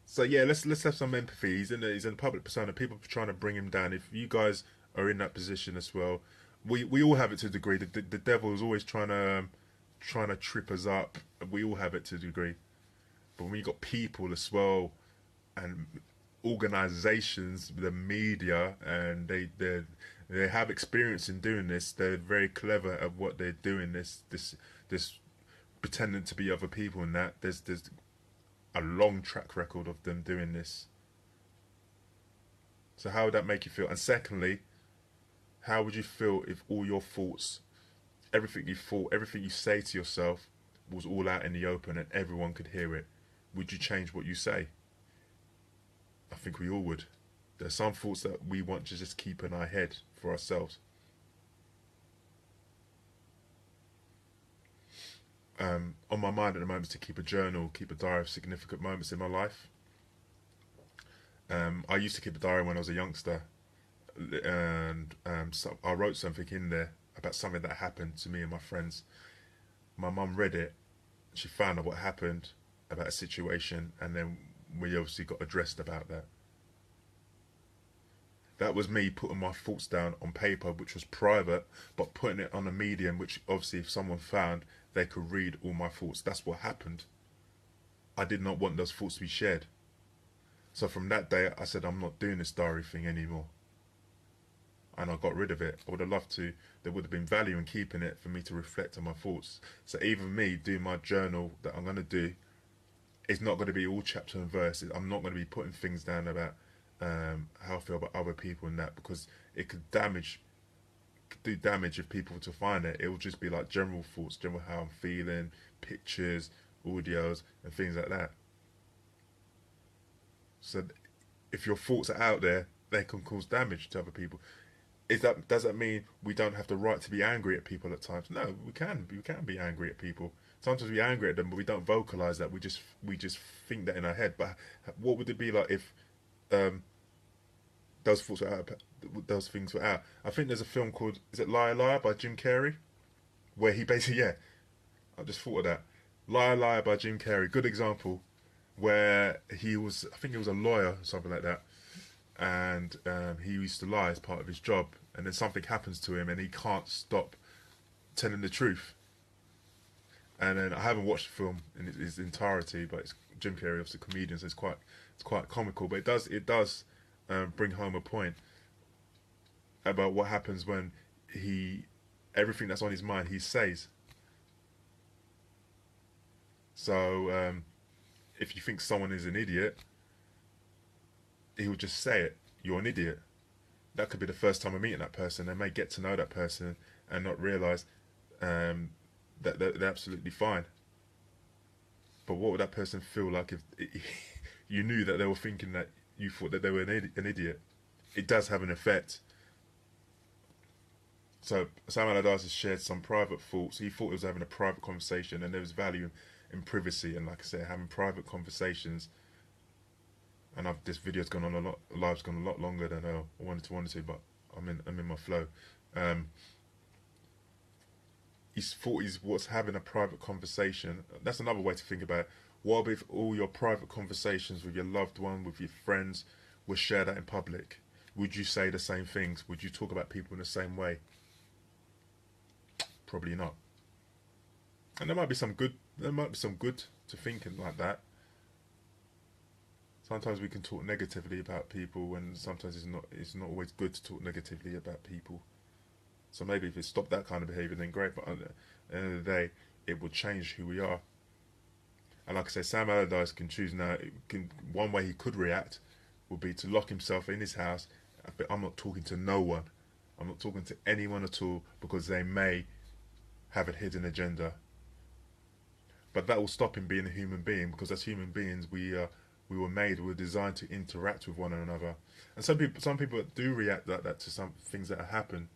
so yeah, let's have some empathy. He's in a public persona. People are trying to bring him down. If you guys are in that position as well, we all have it to a degree. The devil is always trying to trip us up. We all have it to a degree. But when you got people as well and organizations, the media, and they have experience in doing this. They're very clever at what they're doing. This pretending to be other people, and that there's a long track record of them doing this. So how would that make you feel? And secondly, how would you feel if all your thoughts, everything you thought, everything you say to yourself, was all out in the open and everyone could hear it? Would you change what you say? I think we all would. There's some thoughts that we want to just keep in our head for ourselves. On my mind at the moment is to keep a journal, keep a diary of significant moments in my life. I used to keep a diary when I was a youngster, and so I wrote something in there about something that happened to me and my friends. My mum read it. She found out what happened about a situation, and then we obviously got addressed about that. That was me putting my thoughts down on paper, which was private, but putting it on a medium, which obviously if someone found, they could read all my thoughts. That's what happened. I did not want those thoughts to be shared. So from that day, I said, I'm not doing this diary thing anymore. And I got rid of it. I would have loved to. There would have been value in keeping it for me to reflect on my thoughts. So even me doing my journal that I'm going to do, it's not going to be all chapter and verse. I'm not going to be putting things down about how I feel about other people and that, because it could do damage if people were to find it. It will just be like general thoughts, general how I'm feeling, pictures, audios, and things like that. So if your thoughts are out there, they can cause damage to other people. Does that mean we don't have the right to be angry at people at times? No, we can be angry at people. Sometimes we're angry at them, but we don't vocalize that. We just think that in our head. But what would it be like if um, those thoughts were out? Those things were out. I think there's a film called, is it Liar Liar by Jim Carrey, where he basically, yeah, I just thought of that. Liar Liar by Jim Carrey, good example, where I think he was a lawyer or something like that, and he used to lie as part of his job, and then something happens to him and he can't stop telling the truth. And then I haven't watched the film in its entirety, but it's Jim Carrey, obviously a comedian, so it's quite comical, but it does bring home a point about what happens when everything that's on his mind he says. So if you think someone is an idiot, he will just say it. You're an idiot. That could be the first time I'm meeting that person. They may get to know that person and not realise that they're absolutely fine. But what would that person feel like if you knew that they were thinking that you thought that they were an idiot? It does have an effect. So Sam Allardyce has shared some private thoughts. He thought he was having a private conversation, and there was value in privacy, and like I say, having private conversations. And this video's gone on a lot, live's gone a lot longer than I wanted to, but I'm in my flow. Um, he's what's having a private conversation. That's another way to think about it. What if all your private conversations with your loved one, with your friends, were shared out in public? Would you say the same things? Would you talk about people in the same way? Probably not. And there might be some good. There might be some good to thinking like that. Sometimes we can talk negatively about people, and sometimes it's not. It's not always good to talk negatively about people. So maybe if it stopped that kind of behaviour, then great. But at the end of the day, it will change who we are. And like I say, Sam Allardyce can choose now. One way he could react would be to lock himself in his house. But I'm not talking to no one. I'm not talking to anyone at all, because they may have a hidden agenda. But that will stop him being a human being, because as human beings, we were made, we were designed to interact with one another. And some people do react like that to some things that happen,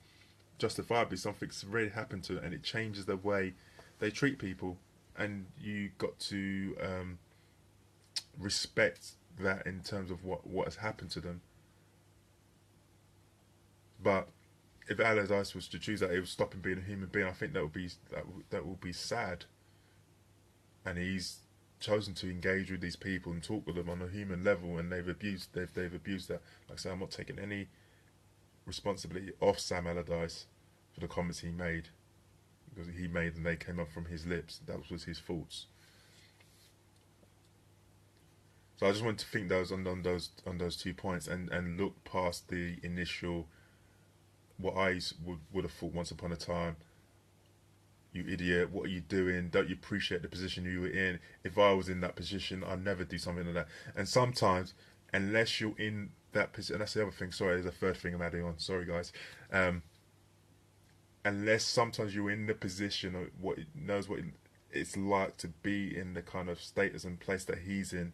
justifiably. Something's really happened to it, and it changes the way they treat people. And you got to respect that in terms of what has happened to them. But if Allardyce was to choose that, it would stop him being a human being. I think that would be sad. And he's chosen to engage with these people and talk with them on a human level, and they've abused that. Like I say, I'm not taking any responsibility off Sam Allardyce for the comments he made, because he made and they came up from his lips. That was his thoughts. So I just want to think those on those 2 points, and look past the initial what I would have thought once upon a time. You idiot, what are you doing? Don't you appreciate the position you were in? If I was in that position, I'd never do something like that. And sometimes, unless you're in that position, and that's the other thing, sorry, there's the first thing I'm adding on, sorry guys. Unless sometimes you're in the position of what it's like to be in the kind of status and place that he's in,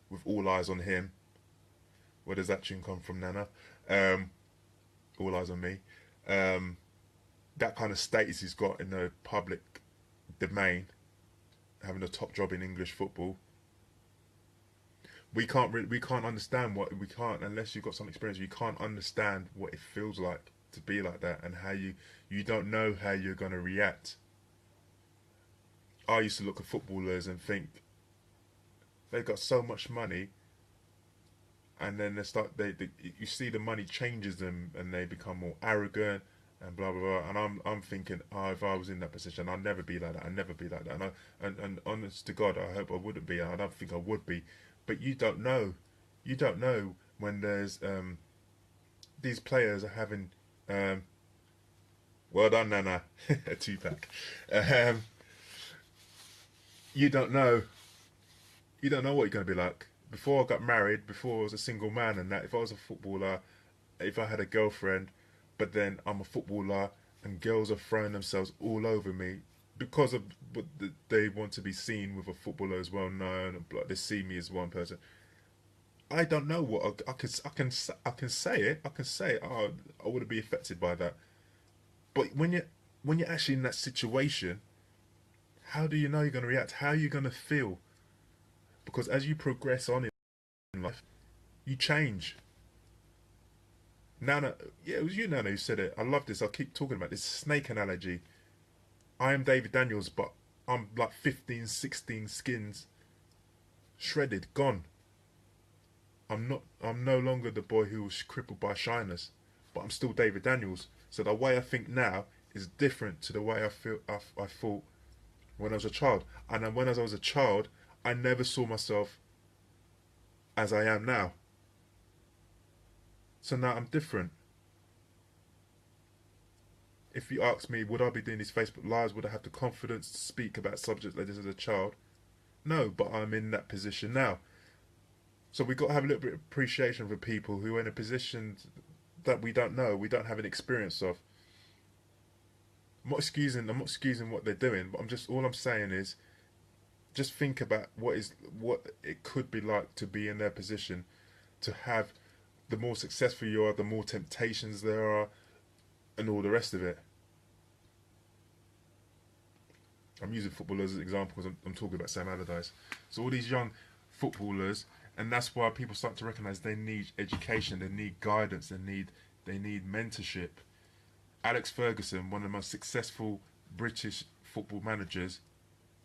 with all eyes on him. Where does that tune come from, Nana? All eyes on me. That kind of status he's got in the public domain, having a top job in English football. We can't understand unless you've got some experience. You can't understand what it feels like to be like that, and how you don't know how you're going to react. I used to look at footballers and think they've got so much money, and then you see the money changes them, and they become more arrogant and blah blah blah. And I'm thinking, oh, if I was in that position, I'd never be like that. I'd never be like that. And honest to God, I hope I wouldn't be. I don't think I would be. But you don't know. You don't know when there's these players are having well done, Nana, a 2-pack. You don't know. You don't know what you're going to be like. Before I got married, before I was a single man, and that, if I was a footballer, if I had a girlfriend, but then I'm a footballer and girls are throwing themselves all over me because of what they want to be seen with a footballer as well known, they see me as one person. I don't know what I can say it. I can say, oh, I wouldn't be affected by that. But when you're actually in that situation, how do you know you're going to react? How are you going to feel? Because as you progress on in life, you change. Nana, yeah, it was you, Nana, who said it. I love this. I'll keep talking about this snake analogy. I am David Daniels, but I'm like 15, 16 skins shredded, gone. I'm no longer the boy who was crippled by shyness, but I'm still David Daniels. So the way I think now is different to the way I thought when I was a child. And when I was a child, I never saw myself as I am now. So now I'm different. If you ask me, would I be doing these Facebook Lives? Would I have the confidence to speak about subjects like this as a child? No, but I'm in that position now. So we've got to have a little bit of appreciation for people who are in a position that we don't know, we don't have an experience of. I'm not excusing what they're doing, but all I'm saying is, just think about what it could be like to be in their position, to have, the more successful you are, the more temptations there are, and all the rest of it. I'm using footballers as an example because I'm talking about Sam Allardyce. So all these young footballers, and that's why people start to recognise they need education, they need guidance, they need mentorship. Alex Ferguson, one of the most successful British football managers,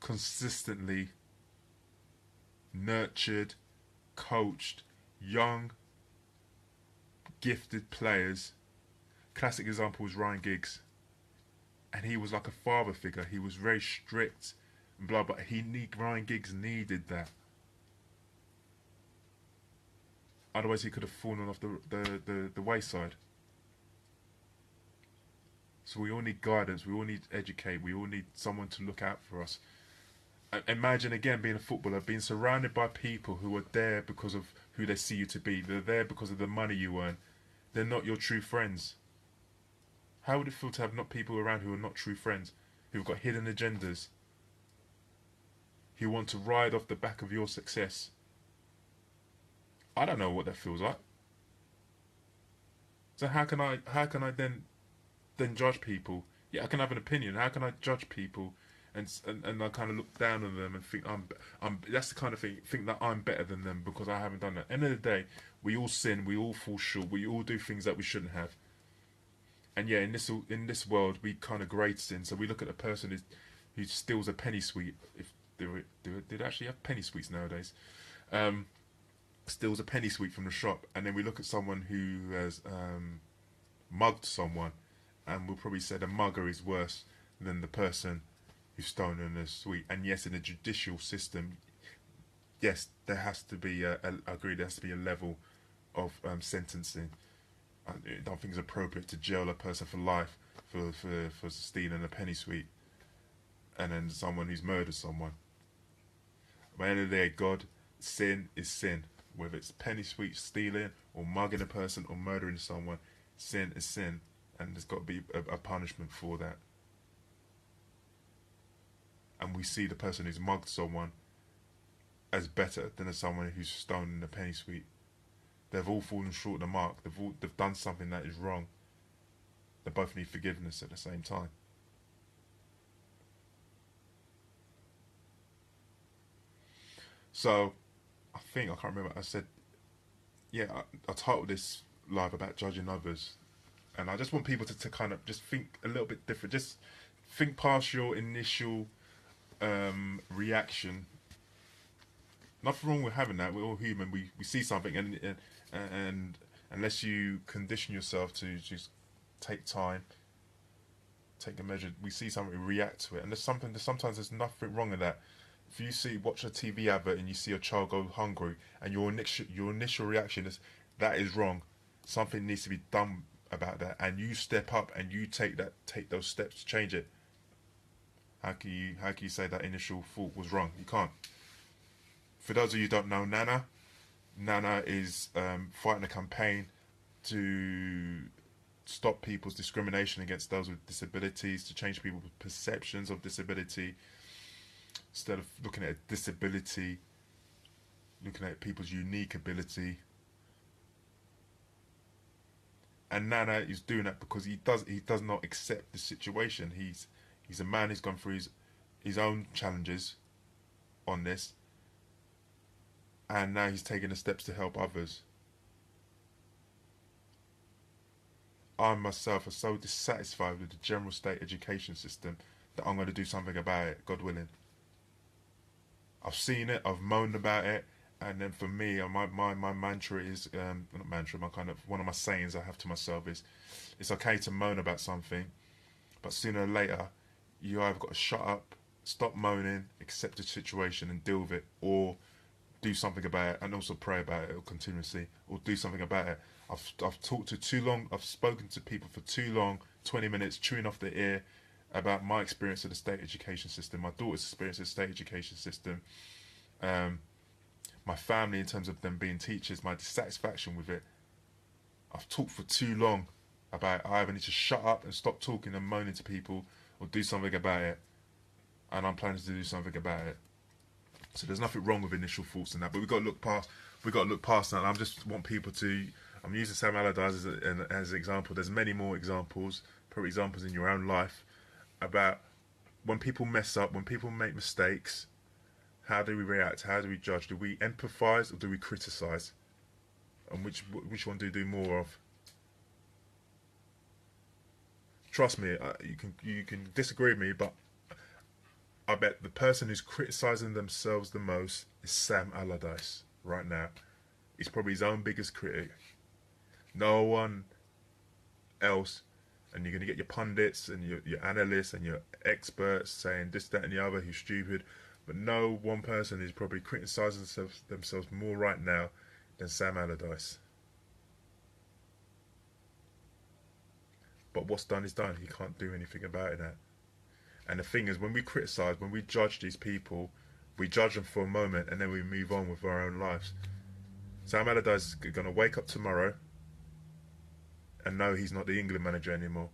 consistently nurtured, coached young, gifted players. Classic example was Ryan Giggs, and he was like a father figure. He was very strict and blah, but Ryan Giggs needed that. Otherwise, he could have fallen off the wayside. So we all need guidance. We all need to educate. We all need someone to look out for us. Imagine again being a footballer, being surrounded by people who are there because of who they see you to be. They're there because of the money you earn. They're not your true friends. How would it feel to have not people around who are not true friends, who've got hidden agendas, who want to ride off the back of your success? I don't know what that feels like. So how can I then judge people? Yeah, I can have an opinion. How can I judge people and I kind of look down on them and think I'm that's the kind of thing, think that I'm better than them because I haven't done that. End of the day, we all sin, we all fall short, we all do things that we shouldn't have. And yeah, in this world, we kind of grade sin. So we look at a person who steals a penny sweet. If they actually have penny sweets nowadays, steals a penny sweet from the shop, and then we look at someone who has mugged someone, and we'll probably say the mugger is worse than the person who's stolen a sweet. And yes, in the judicial system, yes, there has to be I agree. There has to be a level of sentencing. I don't think it's appropriate to jail a person for life for stealing a penny sweet, and then someone who's murdered someone. By the end of the day, God, sin is sin. Whether it's penny sweet stealing or mugging a person or murdering someone, sin is sin, and there's got to be a punishment for that. And we see the person who's mugged someone as better than someone who's stolen a penny sweet. They've all fallen short of the mark. They've done something that is wrong. They both need forgiveness at the same time. So, I can't remember, I said, yeah, I titled this live about judging others. And I just want people to kind of just think a little bit different. Just think past your initial reaction. Nothing wrong with having that. We're all human. We see something, and unless you condition yourself to just take time, take the measure, we see something, we react to it, and sometimes there's nothing wrong with that. If you watch a TV advert and you see a child go hungry, and your initial reaction is that is wrong, something needs to be done about that, and you step up and you take those steps to change it. How can you say that initial thought was wrong? You can't. For those of you who don't know Nana is fighting a campaign to stop people's discrimination against those with disabilities, to change people's perceptions of disability. Instead of looking at disability, looking at people's unique ability. And Nana is doing that because he does not accept the situation. He's a man who's gone through his own challenges on this, and now he's taking the steps to help others. I myself am so dissatisfied with the general state education system that I'm going to do something about it, God willing. I've seen it, I've moaned about it, and then for me, my mantra is, not mantra, one of my sayings I have to myself is, it's okay to moan about something, but sooner or later, you either got to shut up, stop moaning, accept the situation and deal with it, or do something about it and also pray about it continuously, or do something about it. I've talked to too long, I've spoken to people for too long, 20 minutes, chewing off their ear about my experience of the state education system, my daughter's experience of the state education system, my family in terms of them being teachers, my dissatisfaction with it. I've talked for too long about I either need to shut up and stop talking and moaning to people or do something about it, and I'm planning to do something about it. So there's nothing wrong with initial thoughts and that, but we've got to look past that. And I just want people to, I'm using Sam Allardyce as an example. There's many more examples, probably examples in your own life about when people mess up, when people make mistakes, how do we react? How do we judge? Do we empathise or do we criticise? And which one do you do more of? Trust me, you can disagree with me, but I bet the person who's criticising themselves the most is Sam Allardyce right now. He's probably his own biggest critic. No one else, and you're going to get your pundits and your analysts and your experts saying this, that, and the other, who's stupid. But no one person is probably criticising themselves more right now than Sam Allardyce. But what's done is done. He can't do anything about it now. And the thing is, when we criticise, when we judge these people, we judge them for a moment and then we move on with our own lives. Sam Allardyce is going to wake up tomorrow and know he's not the England manager anymore.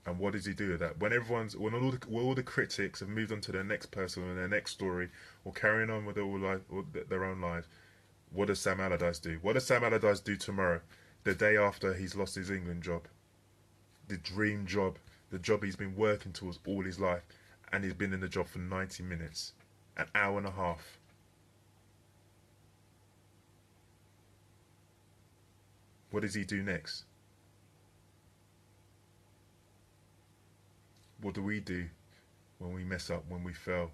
And what does he do with that? When all the critics have moved on to their next person and their next story, or carrying on with their own lives, what does Sam Allardyce do? What does Sam Allardyce do tomorrow, the day after he's lost his England job, the dream job, the job he's been working towards all his life, and he's been in the job for 90 minutes, an hour and a half? What does he do next? What do we do when we mess up, when we fail,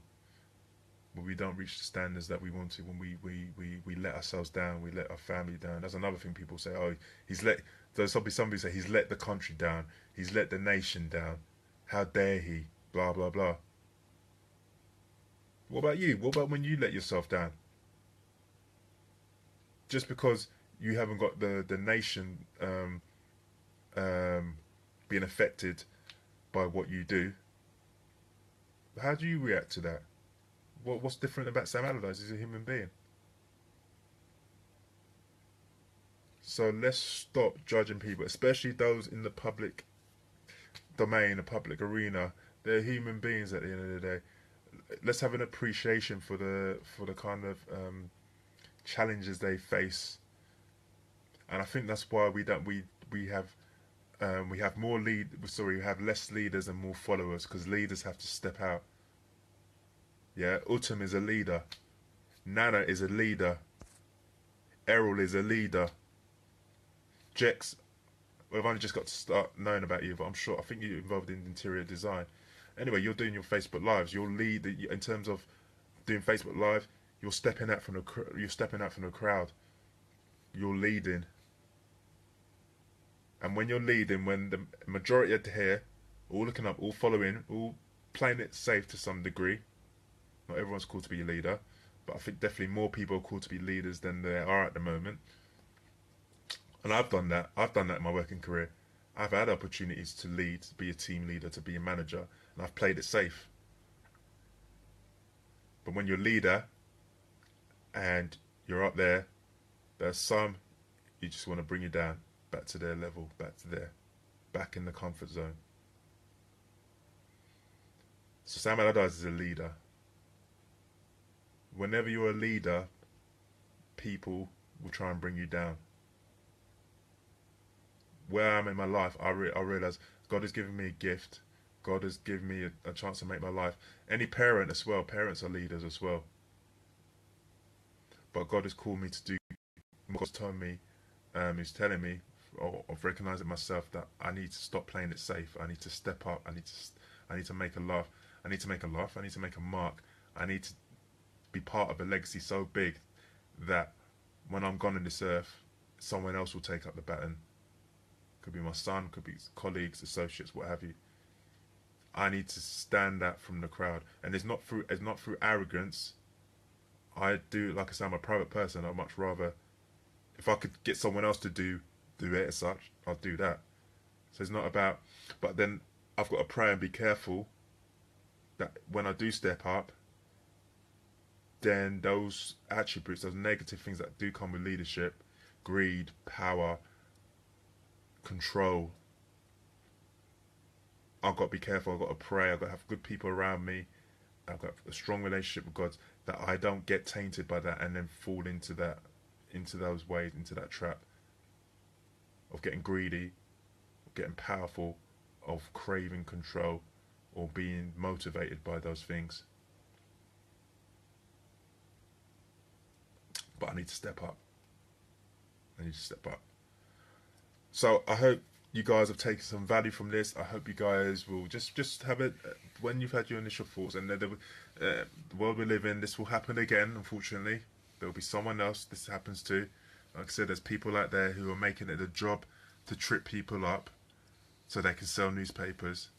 when we don't reach the standards that we wanted, when we let ourselves down, we let our family down? That's another thing people say, oh, he's let, there's somebody say he's let the country down, he's let the nation down, how dare he, blah, blah, blah. What about you? What about when you let yourself down? Just because you haven't got the nation um, being affected by what you do, how do you react to that? What's different about Sam Allardyce? He's a human being. So let's stop judging people, especially those in the public domain, the public arena. They're human beings at the end of the day. Let's have an appreciation for the kind of challenges they face, and I think that's why we have more lead. Sorry, we have less leaders and more followers, because leaders have to step out. Yeah, Utum is a leader. Nana is a leader. Errol is a leader. Jex, I've only just got to start knowing about you, but I think you're involved in interior design. Anyway, you're doing your Facebook lives. You'll lead in terms of doing Facebook live. You're stepping out from the crowd. You're leading, and when you're leading, when the majority are here, all looking up, all following, all playing it safe to some degree. Not everyone's called to be a leader, but I think definitely more people are called to be leaders than there are at the moment. And I've done that. I've done that in my working career. I've had opportunities to lead, to be a team leader, to be a manager, and I've played it safe. But when you're a leader and you're up there, there's some you just want to bring you down, back to their level, back in the comfort zone. So Sam Allardyce is a leader. Whenever you're a leader, people will try and bring you down. Where I am in my life, I realise God has given me a gift. God has given me a chance to make my life. Any parent as well, parents are leaders as well. But God has called me to do, God's told me, He's telling me, or recognising myself, that I need to stop playing it safe. I need to step up. I need to make a laugh. I need to make a laugh. I need to make a mark. I need to be part of a legacy so big that when I'm gone on this earth, someone else will take up the baton. Could be my son, could be colleagues, associates, what have you. I need to stand out from the crowd, and it's not through arrogance. I do, like I say, I'm a private person. I'd much rather, if I could get someone else to do it as such, I'll do that. So it's not about, but then I've got to pray and be careful that when I do step up, then those attributes, those negative things that do come with leadership, greed, power, control, I've got to be careful. I've got to pray. I've got to have good people around me. I've got a strong relationship with God, that I don't get tainted by that and then fall into those ways, into that trap of getting greedy, of getting powerful, of craving control, or being motivated by those things. But I need to step up. I need to step up. So I hope you guys have taken some value from this. I hope you guys will just have it when you've had your initial thoughts. And the world we live in, this will happen again. Unfortunately, there will be someone else this happens to. Like I said, there's people out there who are making it a job to trip people up so they can sell newspapers.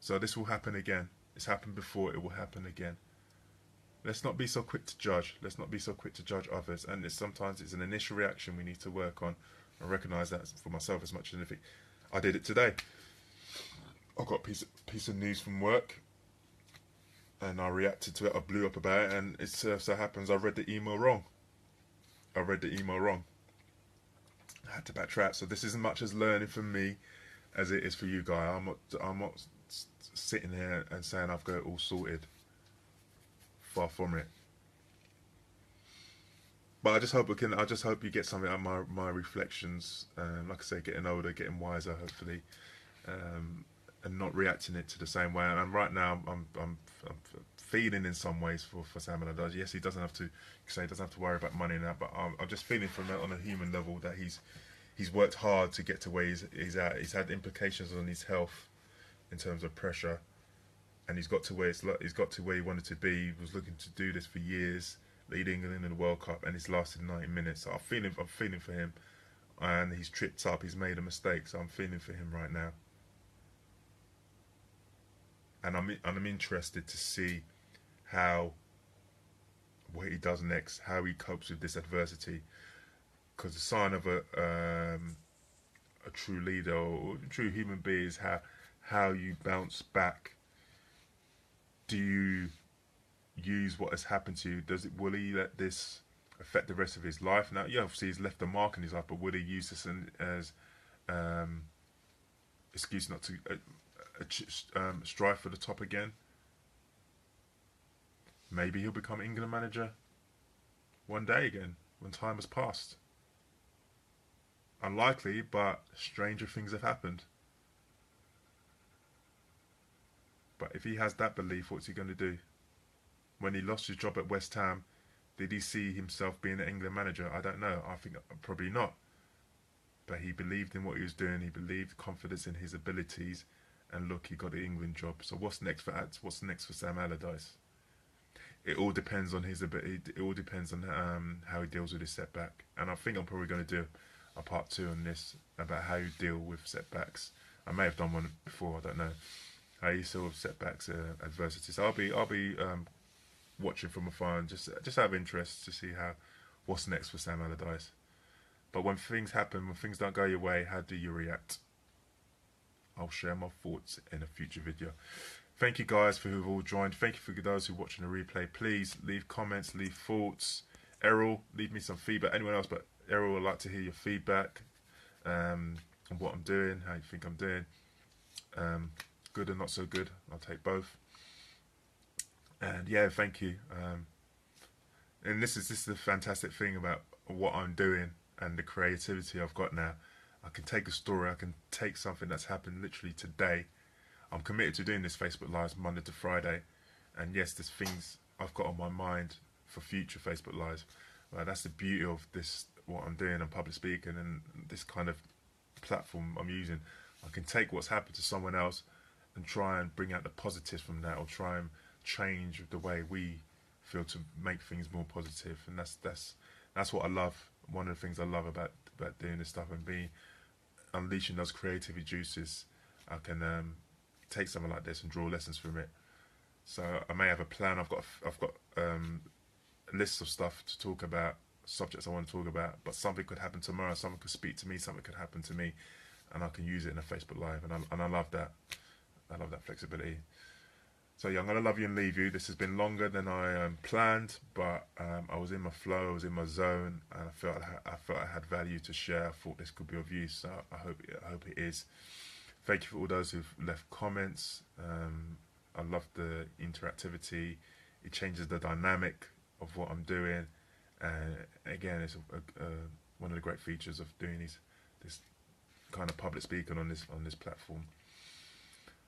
So this will happen again. It's happened before. It will happen again. Let's not be so quick to judge. Let's not be so quick to judge others. And sometimes it's an initial reaction we need to work on. I recognise that for myself as much as anything. I did it today. I got a piece of news from work, and I reacted to it. I blew up about it, and it so happens I read the email wrong. I had to backtrack. So this is as much as learning for me as it is for you guys. I'm not sitting here and saying I've got it all sorted. Far from it. But I just hope you get something out of my reflections. Like I say, getting older, getting wiser, hopefully, and not reacting it to the same way. And right now, I'm feeling in some ways for Sam Allardyce. Yes, he doesn't have to worry about money and that, but I'm just feeling from on a human level that he's worked hard to get to where he's at. He's had implications on his health in terms of pressure. And he's got to where he wanted to be. He was looking to do this for years, lead England in the World Cup, and it's lasted 90 minutes. So I'm feeling for him, and he's tripped up. He's made a mistake, so I'm feeling for him right now. And I'm interested to see what he does next, how he copes with this adversity, because the sign of a true leader or a true human being is how you bounce back. Do you use what has happened to you? Will he let this affect the rest of his life? Now, yeah, obviously he's left a mark in his life, but will he use this as excuse not to strive for the top again? Maybe he'll become England manager one day again when time has passed. Unlikely, but stranger things have happened. But if he has that belief, what's he going to do? When he lost his job at West Ham, did he see himself being an England manager? I don't know. I think probably not. But he believed in what he was doing. He believed confidence in his abilities. And look, he got the England job. So what's next for Ads? What's next for Sam Allardyce? It all depends on his ability. It all depends on how he deals with his setback. And I think I'm probably going to do a part 2 on this about how you deal with setbacks. I may have done one before. I don't know. How you deal with setbacks, adversities. I'll be watching from afar and just out of interest to see what's next for Sam Allardyce. But when things happen, when things don't go your way, how do you react? I'll share my thoughts in a future video. Thank you guys for who've all joined. Thank you for those who are watching the replay. Please leave comments, leave thoughts. Errol, leave me some feedback. Anyone else but Errol would like to hear your feedback on what I'm doing, how you think I'm doing. Good and not so good. I'll take both. And yeah, thank you. And this is the fantastic thing about what I'm doing and the creativity I've got now. I can take a story, I can take something that's happened literally today. I'm committed to doing this Facebook Lives Monday to Friday. And yes, there's things I've got on my mind for future Facebook Lives. That's the beauty of this, what I'm doing on public speaking and this kind of platform I'm using. I can take what's happened to someone else and try and bring out the positives from that, or try and change the way we feel to make things more positive. And that's what I love. One of the things I love about doing this stuff and unleashing those creativity juices. I can take something like this and draw lessons from it. So I may have a plan. I've got lists of stuff to talk about, subjects I want to talk about, but something could happen tomorrow. Someone could speak to me, something could happen to me, and I can use it in a Facebook Live. And I love that. I love that flexibility. So yeah, I'm going to love you and leave you. This has been longer than I planned, but I was in my flow, I was in my zone, and I felt I had value to share. I thought this could be of use, so I hope it is. Thank you for all those who've left comments. I love the interactivity. It changes the dynamic of what I'm doing. Again, it's one of the great features of doing this kind of public speaking on this platform.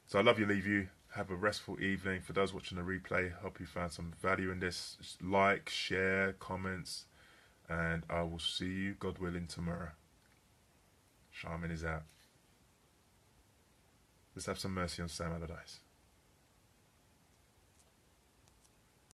So I love you, leave you. Have a restful evening. For those watching the replay, hope you found some value in this. Just like, share, comments, and I will see you, God willing, tomorrow. Shaman is out. Let's have some mercy on Sam Allardyce.